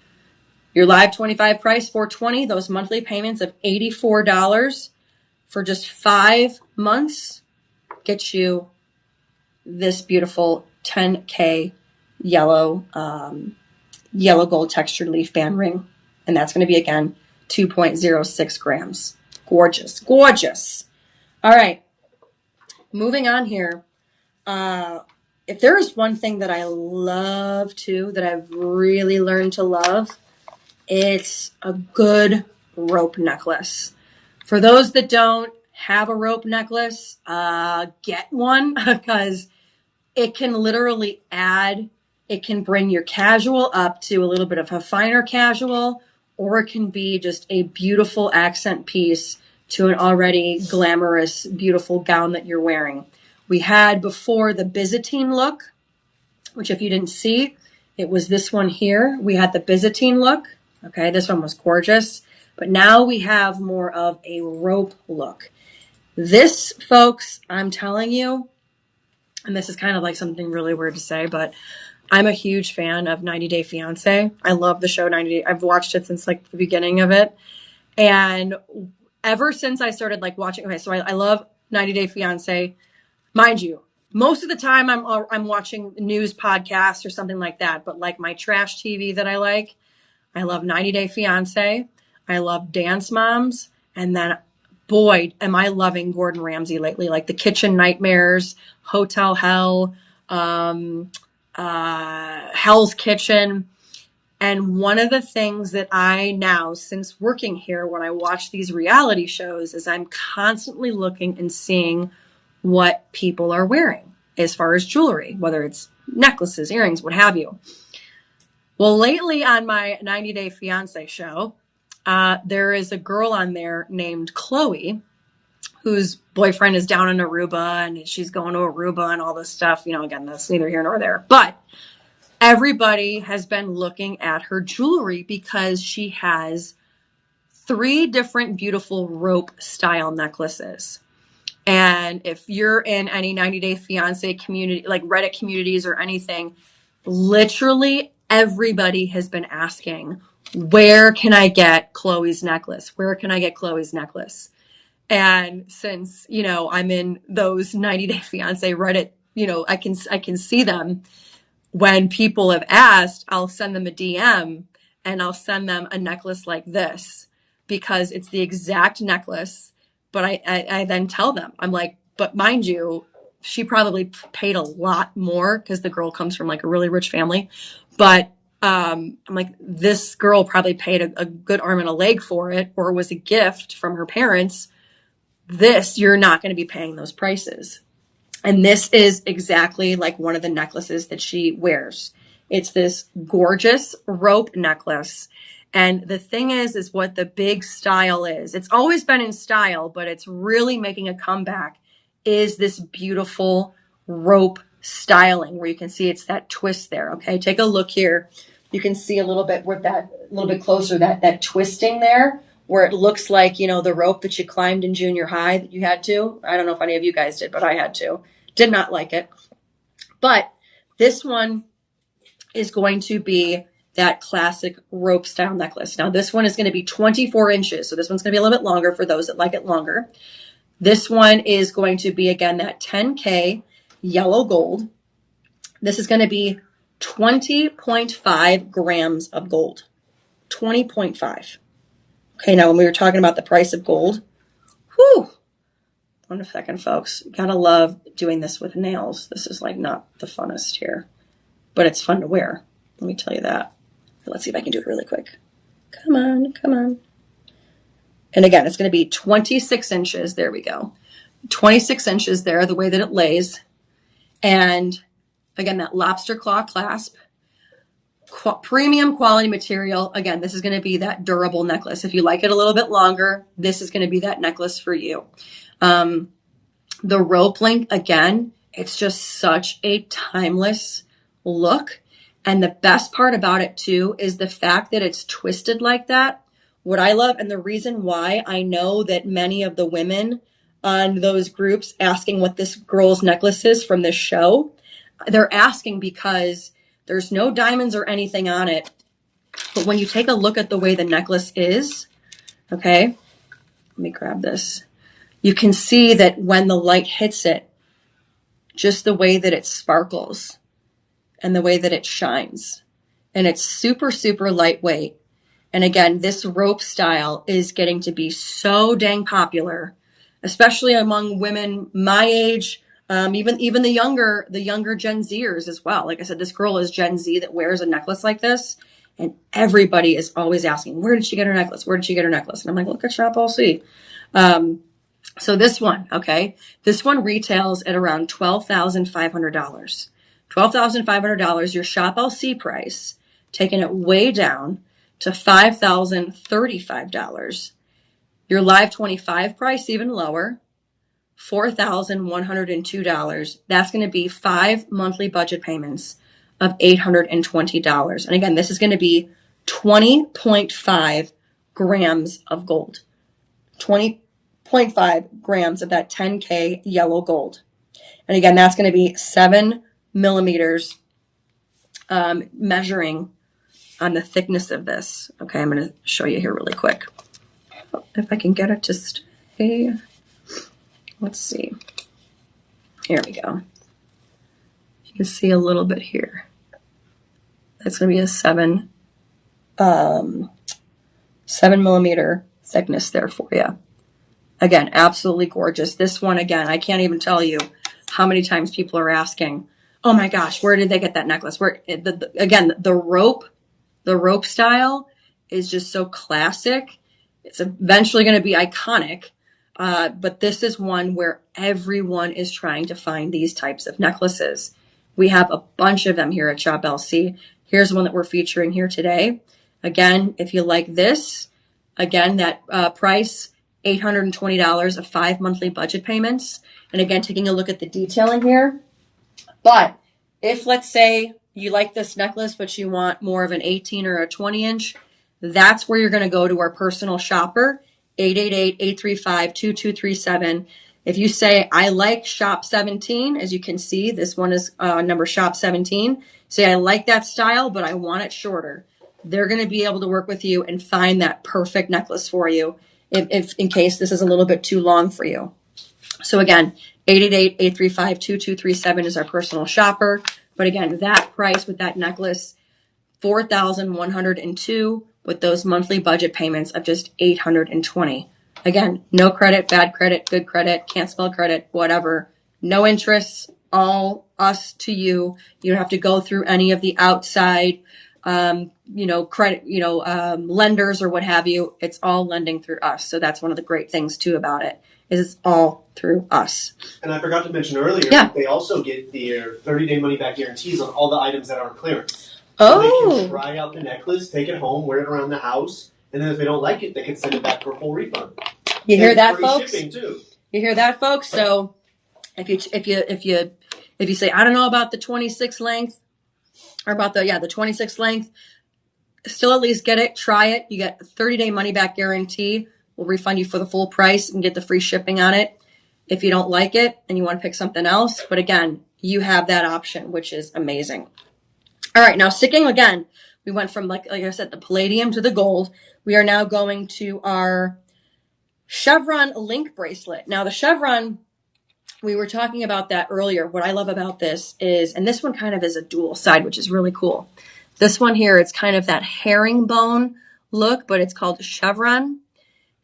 your Live 25 price, $420, those monthly payments of $84 for just 5 months gets you this beautiful 10K yellow gold textured leaf band ring. And that's going to be, again, 2.06 grams. Gorgeous, gorgeous. All right, moving on here. If there is one thing that I love too, that I've really learned to love, it's a good rope necklace. For those that don't have a rope necklace, get one because it can literally it can bring your casual up to a little bit of a finer casual, or it can be just a beautiful accent piece to an already glamorous, beautiful gown that you're wearing. We had before the Byzantine look, which if you didn't see, it was this one here. We had the Byzantine look. Okay, this one was gorgeous. But now we have more of a rope look. This, folks, I'm telling you, and this is kind of like something really weird to say, but I'm a huge fan of 90 Day Fiancé. I love the show 90 Day. I've watched it since like the beginning of it. And ever since I started like watching, okay, so I love 90 Day Fiancé. Mind you, most of the time I'm watching news podcasts or something like that. But like my trash TV that I love 90 Day Fiancé. I love Dance Moms. And then, boy, am I loving Gordon Ramsay lately. Like The Kitchen Nightmares, Hotel Hell, Hell's Kitchen. And one of the things that I now, since working here, when I watch these reality shows, is I'm constantly looking and seeing what people are wearing as far as jewelry, whether it's necklaces, earrings, what have you. Well, lately on my 90 Day Fiancé show, there is a girl on there named Chloe, whose boyfriend is down in Aruba, and she's going to Aruba and all this stuff. You know, again, that's neither here nor there. But everybody has been looking at her jewelry because she has 3 different beautiful rope style necklaces. And if you're in any 90 Day Fiancé community, like Reddit communities or anything, literally everybody has been asking, where can I get Chloe's necklace? Where can I get Chloe's necklace? And since, you know, I'm in those 90 Day Fiancé Reddit, you know, I can see them. When people have asked, I'll send them a DM and I'll send them a necklace like this because it's the exact necklace. But I then tell them, I'm like, but mind you, she probably paid a lot more because the girl comes from like a really rich family. But I'm like, this girl probably paid a good arm and a leg for it, or was a gift from her parents. This, you're not going to be paying those prices. And this is exactly like one of the necklaces that she wears. It's this gorgeous rope necklace. And the thing is what the big style is. It's always been in style, but it's really making a comeback, is this beautiful rope styling where you can see it's that twist there. Okay, take a look here. You can see a little bit with that, a little bit closer, that twisting there, where it looks like, you know, the rope that you climbed in junior high that you had to. I don't know if any of you guys did, but I had to. Did not like it. But this one is going to be that classic rope style necklace. Now this one is going to be 24 inches. So this one's going to be a little bit longer for those that like it longer. This one is going to be, again, that 10K yellow gold. This is going to be 20.5 grams of gold. 20.5. Okay, now when we were talking about the price of gold, whew, one second, folks. Gotta love doing this with nails. This is like not the funnest here, but it's fun to wear. Let me tell you that. Let's see if I can do it really quick. Come on, come on. And again, it's going to be 26 inches. There we go. 26 inches there, the way that it lays. And again, that lobster claw clasp. Premium quality material. Again, this is going to be that durable necklace. If you like it a little bit longer, this is going to be that necklace for you. The rope link, again, it's just such a timeless look. And the best part about it too is the fact that it's twisted like that. What I love, and the reason why I know that many of the women on those groups asking what this girl's necklace is from this show, they're asking because there's no diamonds or anything on it. But when you take a look at the way the necklace is, okay, let me grab this. You can see that when the light hits it, just the way that it sparkles and the way that it shines. And it's super, super lightweight. And again, this rope style is getting to be so dang popular, especially among women my age, even the younger Gen Zers as well. Like I said, this girl is Gen Z that wears a necklace like this. And everybody is always asking, where did she get her necklace? Where did she get her necklace? And I'm like, look at Shop LC. So this one, okay, this one retails at around $12,500. $12,500, your Shop LC price, taking it way down to $5,035. Your Live 25 price, even lower, $4,102. That's going to be 5 monthly budget payments of $820. And again, this is going to be 20.5 grams of gold. 20.5 6.5 grams of that 10K yellow gold. And again, that's going to be 7 millimeters measuring on the thickness of this. Okay, I'm going to show you here really quick. If I can get it to stay. Let's see. Here we go. You can see a little bit here. That's going to be a 7 millimeter thickness there for you. Again, absolutely gorgeous. This one, again, I can't even tell you how many times people are asking, oh my gosh, where did they get that necklace? Again, the rope style is just so classic. It's eventually going to be iconic. But this is one where everyone is trying to find these types of necklaces. We have a bunch of them here at Shop LC. Here's one that we're featuring here today. Again, if you like this, again, that price, $820 of 5 monthly budget payments. And again, taking a look at the detailing here. But if, let's say, you like this necklace, but you want more of an 18 or a 20 inch, that's where you're going to go to our personal shopper, 888-835-2237. If you say, I like shop 17, as you can see, this one is number shop 17. Say, I like that style, but I want it shorter. They're going to be able to work with you and find that perfect necklace for you if in case this is a little bit too long for you. So again, 888-835-2237 is our personal shopper. But again, that price with that necklace, $4,102 with those monthly budget payments of just $820. Again, no credit, bad credit, good credit, can't spell credit, whatever. No interest, all us to you. You don't have to go through any of the outside credit, lenders or what have you. It's all lending through us. So that's one of the great things too about it, is it's all through us. And I forgot to mention earlier, they also get their 30-day money-back guarantees on all the items that are on clearance. So they can try out the necklace, take it home, wear it around the house, and then if they don't like it, they can send it back for a full refund. You hear that, folks? Shipping too. You hear that, folks? So if you say, I don't know about the 26 length, or about the 26 length, still at least get it, try it. You get a 30-day money-back guarantee. We'll refund you for the full price and get the free shipping on it if you don't like it and you want to pick something else. But again, you have that option, which is amazing. All right, now sticking again, we went from, like I said, the palladium to the gold. We are now going to our chevron link bracelet. Now the chevron, we were talking about that earlier. What I love about this is, and this one kind of is a dual side, which is really cool. This one here, it's kind of that herringbone look, but it's called chevron.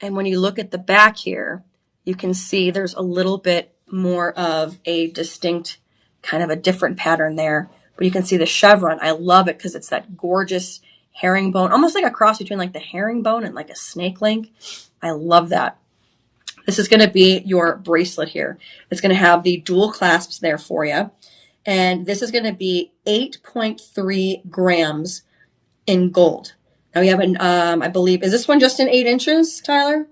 And when you look at the back here, you can see there's a little bit more of a distinct, kind of a different pattern there. But you can see the chevron. I love it because it's that gorgeous herringbone, almost like a cross between like the herringbone and like a snake link. I love that. This is going to be your bracelet here. It's going to have the dual clasps there for you. And this is going to be 8.3 grams in gold. Now we have an, I believe, is this one just in 8 inches, Tyler?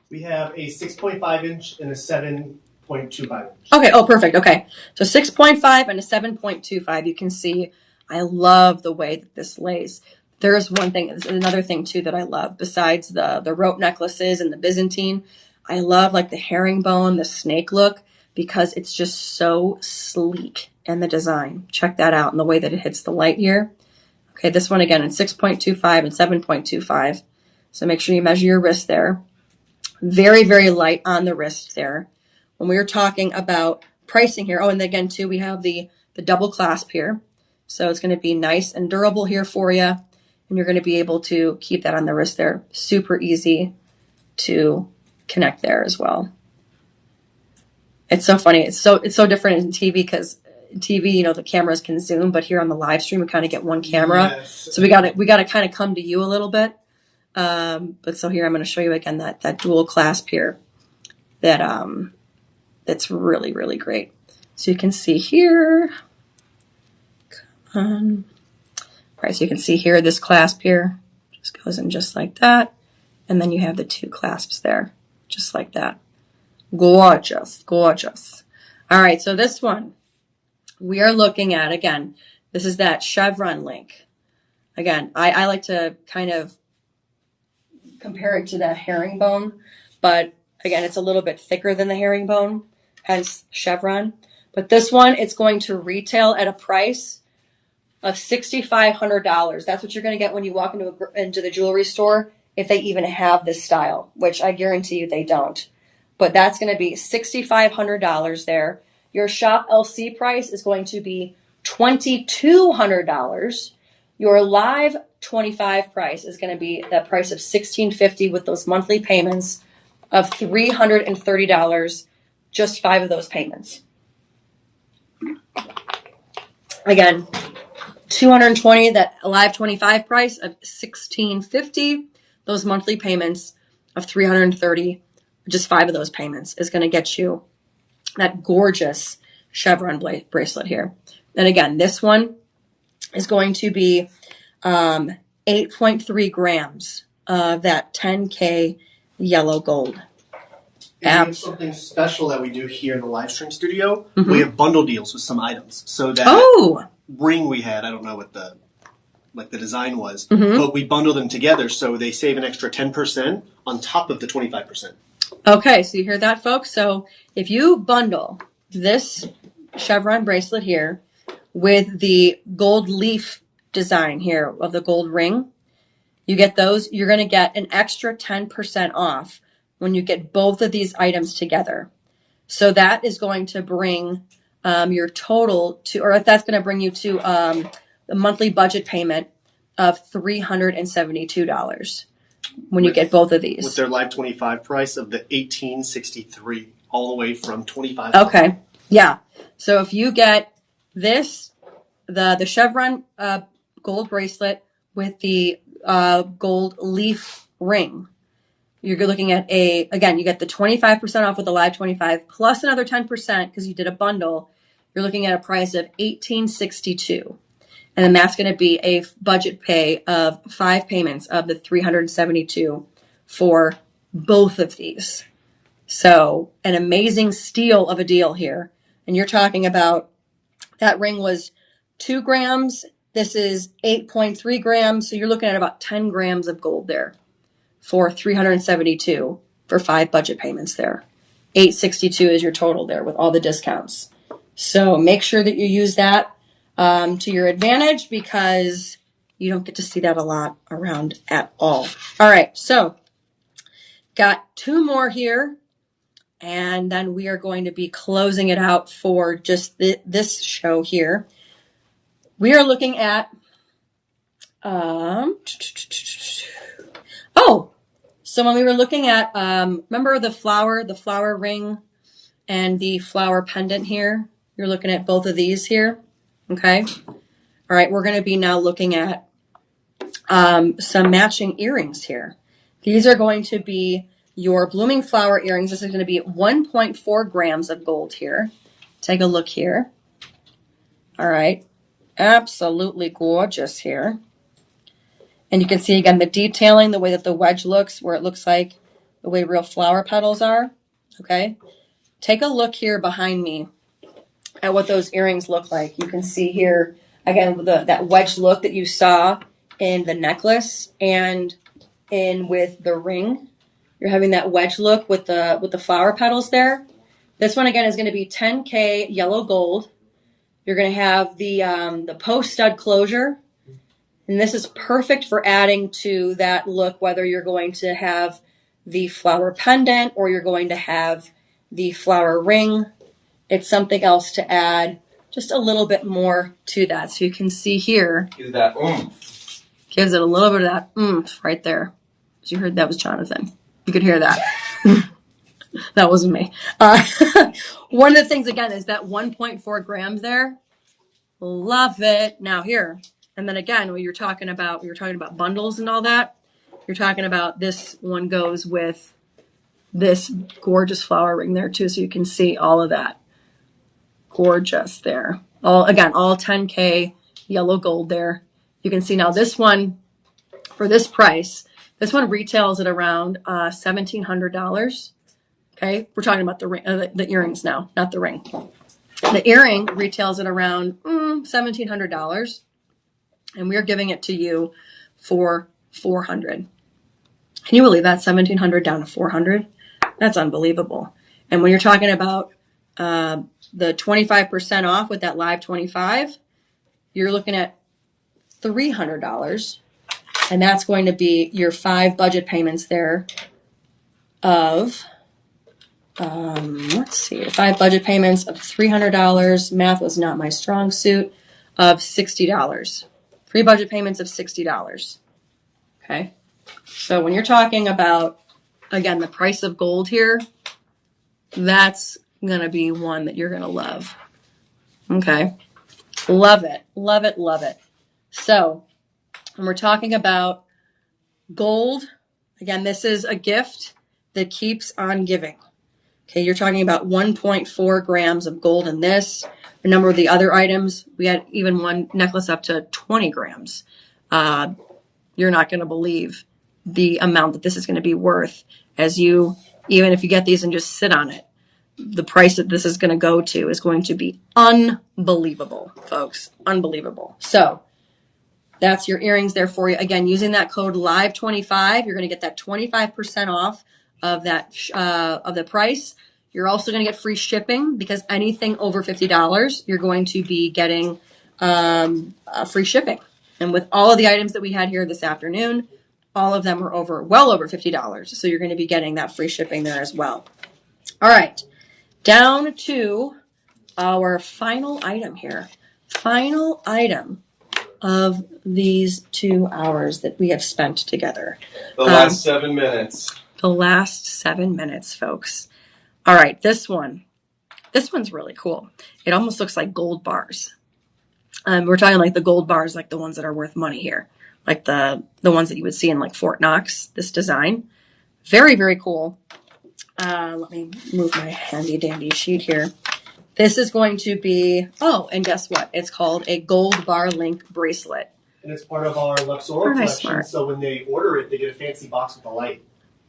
We have a 6.5 inch and a 7.25 inch. Okay, oh, perfect. Okay. So 6.5 and a 7.25. You can see, I love the way that this lays. There's one thing, another thing too that I love besides the rope necklaces and the Byzantine. I love like the herringbone, the snake look, because it's just so sleek in the design. Check that out and the way that it hits the light here. Okay, this one again in 6.25 and 7.25. So make sure you measure your wrist there. Very, very light on the wrist there. When we were talking about pricing here, oh, and again too, we have the double clasp here. So it's going to be nice and durable here for you. And you're going to be able to keep that on the wrist there. Super easy to connect there as well. It's so funny. It's so different in TV because TV, the cameras can zoom, but here on the live stream we kind of get one camera. Yes. So we got to kind of come to you a little bit. But so here I'm going to show you again that dual clasp here that's really, really great. So you can see here. Come on. All right, so you can see here this clasp here just goes in just like that. And then you have the two clasps there, just like that. Gorgeous, gorgeous. All right, so this one we are looking at, again, this is that chevron link. Again, I like to kind of compare it to that herringbone, but Again, it's a little bit thicker than the herringbone, hence chevron. But this one, it's going to retail at a price of $6,500. That's what you're going to get when you walk into the jewelry store, if they even have this style, which I guarantee you they don't. But that's going to be $6,500 there. Your shop LC price is going to be $2,200. Your live 25 price is going to be the price of $1,650 with those monthly payments of $330, just 5 of those payments. Again, $220, that live 25 price of $1,650, those monthly payments of $330, just 5 of those payments is going to get you that gorgeous chevron bracelet here. And again, this one is going to be 8.3 grams of that 10K yellow gold. And we have something special that we do here in the live stream studio. We have bundle deals with some items. So that ring we had, I don't know what the design was, but we bundle them together so they save an extra 10% on top of the 25%. Okay, so you hear that, folks? So if you bundle this chevron bracelet here with the gold leaf design here of the gold ring, you get those, you're going to get an extra 10% off when you get both of these items together. So that is going to bring your total to, or that's going to bring you to the monthly budget payment of $372 when you get both of these. With their live 25 price of the $1,863, all the way from $25. Okay, yeah. So if you get this, the chevron gold bracelet with the gold leaf ring, you're looking at again, you get the 25% off with the live 25 plus another 10% because you did a bundle. You're looking at a price of $1,862. And then that's going to be a budget pay of 5 payments of the $372 for both of these. So an amazing steal of a deal here. And you're talking about that ring was 2 grams. This is 8.3 grams. So you're looking at about 10 grams of gold there for $372 for 5 budget payments there. $862 is your total there with all the discounts. So make sure that you use that to your advantage because you don't get to see that a lot around at all. All right, so got 2 more here, and then we are going to be closing it out for just this show here. We are looking at so when we were looking at remember the flower ring and the flower pendant here, you're looking at both of these here. Okay. All right. We're going to be now looking at some matching earrings here. These are going to be your blooming flower earrings. This is going to be 1.4 grams of gold here. Take a look here. All right. Absolutely gorgeous here. And you can see again the detailing, the way that the wedge looks, where it looks like the way real flower petals are. Okay. Take a look here behind me at what those earrings look like. You can see here, again, that wedge look that you saw in the necklace and with the ring. You're having that wedge look with the flower petals there. This one, again, is going to be 10K yellow gold. You're going to have the post stud closure. And this is perfect for adding to that look, whether you're going to have the flower pendant or you're going to have the flower ring. It's something else to add just a little bit more to that. So you can see here. Gives that oomph. Gives it a little bit of that oomph right there. So you heard that was Jonathan. You could hear that. That wasn't me. One of the things, again, is that 1.4 grams there. Love it. Now here. And then again, when you're talking about bundles and all that, you're talking about this one goes with this gorgeous flower ring there too. So you can see all of that. Gorgeous there. All 10K yellow gold there. You can see now this one, for this price, this one retails at around $1,700. Okay, we're talking about the earrings now, not the ring. The earring retails at around $1,700, and we're giving it to you for $400. Can you believe that? $1,700 down to $400. That's unbelievable. And when you're talking about the 25% off with that live 25, you're looking at $300. And that's going to be your 5 budget payments there of, let's see, 5 budget payments of $300. Math was not my strong suit, of $60. 3 budget payments of $60. Okay. So when you're talking about, again, the price of gold here, that's going to be one that you're going to love. Okay. Love it. Love it. Love it. So when we're talking about gold, again, this is a gift that keeps on giving. Okay. You're talking about 1.4 grams of gold in this. A number of the other items, we had even one necklace up to 20 grams. You're not going to believe the amount that this is going to be worth as you, even if you get these and just sit on it. The price that this is going to go to is going to be unbelievable, folks. Unbelievable. So that's your earrings there for you. Again, using that code LIVE25, you're going to get that 25% off of that of the price. You're also going to get free shipping because anything over $50, you're going to be getting free shipping. And with all of the items that we had here this afternoon, all of them were well over $50. So you're going to be getting that free shipping there as well. All right. Down to our final item here. Final item of these 2 hours that we have spent together. The last 7 minutes. The last 7 minutes, folks. All right, this one's really cool. It almost looks like gold bars. We're talking like the gold bars, like the ones that are worth money here, like the ones that you would see in like Fort Knox. This design, very, very cool. Let me move my handy dandy sheet here. This is going to be, and guess what? It's called a gold bar link bracelet. And it's part of our Luxor collection. So when they order it, they get a fancy box with a light.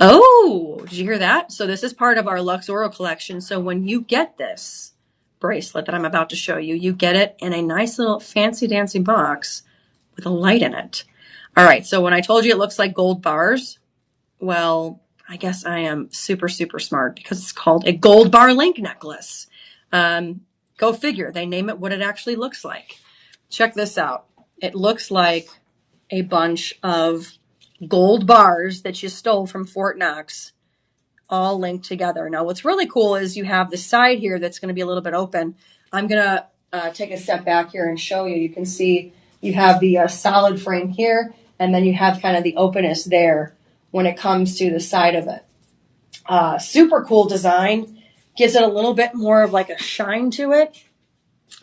Oh, did you hear that? So this is part of our Luxor collection. So when you get this bracelet that I'm about to show you, you get it in a nice little fancy dancy box with a light in it. All right. So when I told you it looks like gold bars, well, I guess I am super, super smart because it's called a gold bar link necklace. Go figure. They name it what it actually looks like. Check this out. It looks like a bunch of gold bars that you stole from Fort Knox, all linked together. Now, what's really cool is you have the side here that's going to be a little bit open. I'm going to take a step back here and show you. You can see you have the solid frame here, and then you have kind of the openness there when it comes to the side of it. Super cool design. Gives it a little bit more of like a shine to it.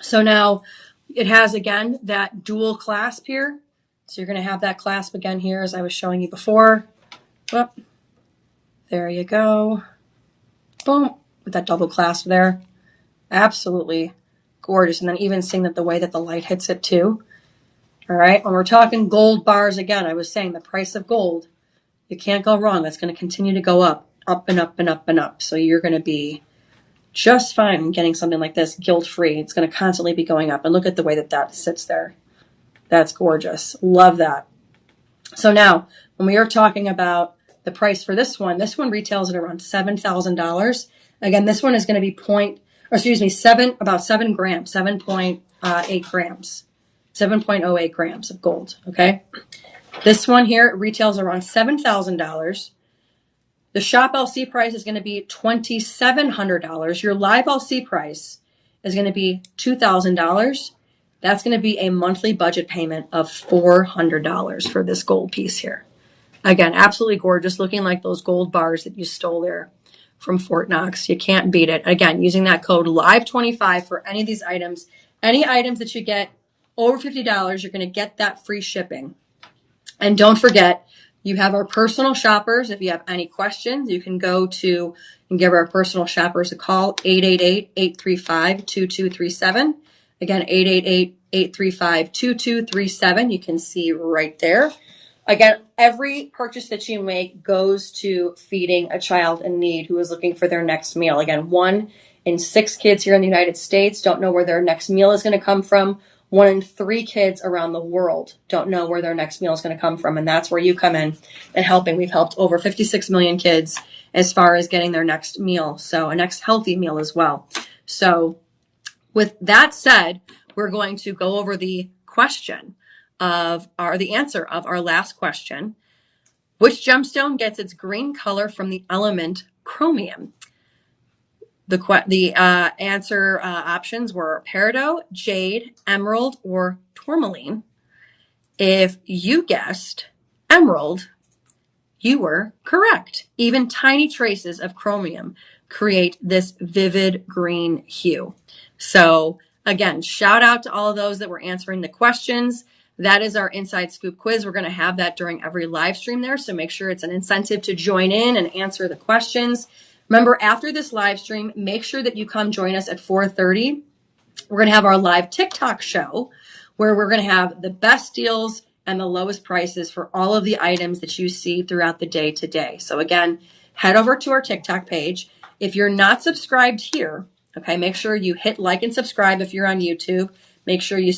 So now it has, again, that dual clasp here. So you're going to have that clasp again here as I was showing you before. Whoop. There you go. Boom. With that double clasp there. Absolutely gorgeous. And then even seeing that the way that the light hits it too. All right. When we're talking gold bars, again, I was saying the price of gold, you can't go wrong. That's going to continue to go up and up and up and up. So you're going to be just fine getting something like this guilt-free. It's going to constantly be going up. And look at the way that that sits there. That's gorgeous. Love that. So now, when we are talking about the price for this one retails at around $7,000. Again, this one is going to be about 7 grams, 7.8 grams, 7.08 grams of gold. Okay. This one here retails around $7,000. The shop LC price is going to be $2,700. Your live LC price is going to be $2,000. That's going to be a monthly budget payment of $400 for this gold piece here. Again, absolutely gorgeous, looking like those gold bars that you stole there from Fort Knox. You can't beat it. Again, using that code LIVE25 for any of these items. Any items that you get over $50, you're going to get that free shipping. And don't forget, you have our personal shoppers. If you have any questions, you can go to and give our personal shoppers a call, 888-835-2237. Again, 888-835-2237. You can see right there. Again, every purchase that you make goes to feeding a child in need who is looking for their next meal. Again, 1 in 6 kids here in the United States don't know where their next meal is going to come from. 1 in 3 kids around the world don't know where their next meal is going to come from. And that's where you come in and helping. We've helped over 56 million kids as far as getting their next meal. So a next healthy meal as well. So with that said, we're going to go over the question the answer of our last question. Which gemstone gets its green color from the element chromium? The answer options were peridot, jade, emerald, or tourmaline. If you guessed emerald, you were correct. Even tiny traces of chromium create this vivid green hue. So again, shout out to all of those that were answering the questions. That is our Inside Scoop quiz. We're going to have that during every live stream there. So make sure it's an incentive to join in and answer the questions. Remember, after this live stream, make sure that you come join us at 4:30. We're going to have our live TikTok show where we're going to have the best deals and the lowest prices for all of the items that you see throughout the day today. So again, head over to our TikTok page. If you're not subscribed here, okay, make sure you hit like and subscribe if you're on YouTube. Make sure you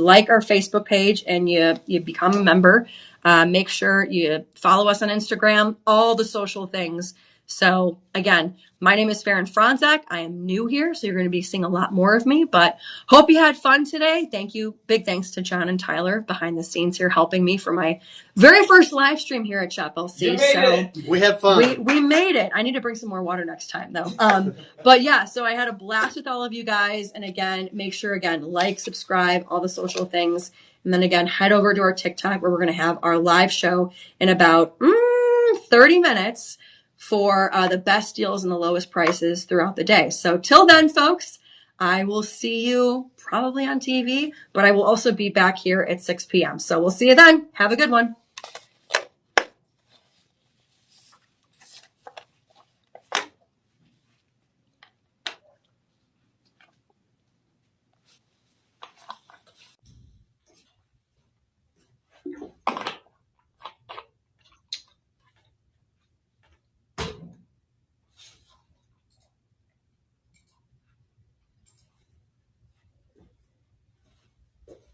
like our Facebook page and you become a member. Make sure you follow us on Instagram, all the social things. So again, my name is Faran Fronczak. I am new here, so you're going to be seeing a lot more of me, but hope you had fun today. Thank you. Big thanks to John and Tyler behind the scenes here helping me for my very first live stream here at Shop LC. We had fun. We made it. I need to bring some more water next time though. But yeah, so I had a blast with all of you guys. And again, make sure like, subscribe, all the social things. And then again, head over to our TikTok where we're going to have our live show in about 30 minutes for the best deals and the lowest prices throughout the day. So till then, folks, I will see you probably on TV, but I will also be back here at 6 p.m. So we'll see you then. Have a good one.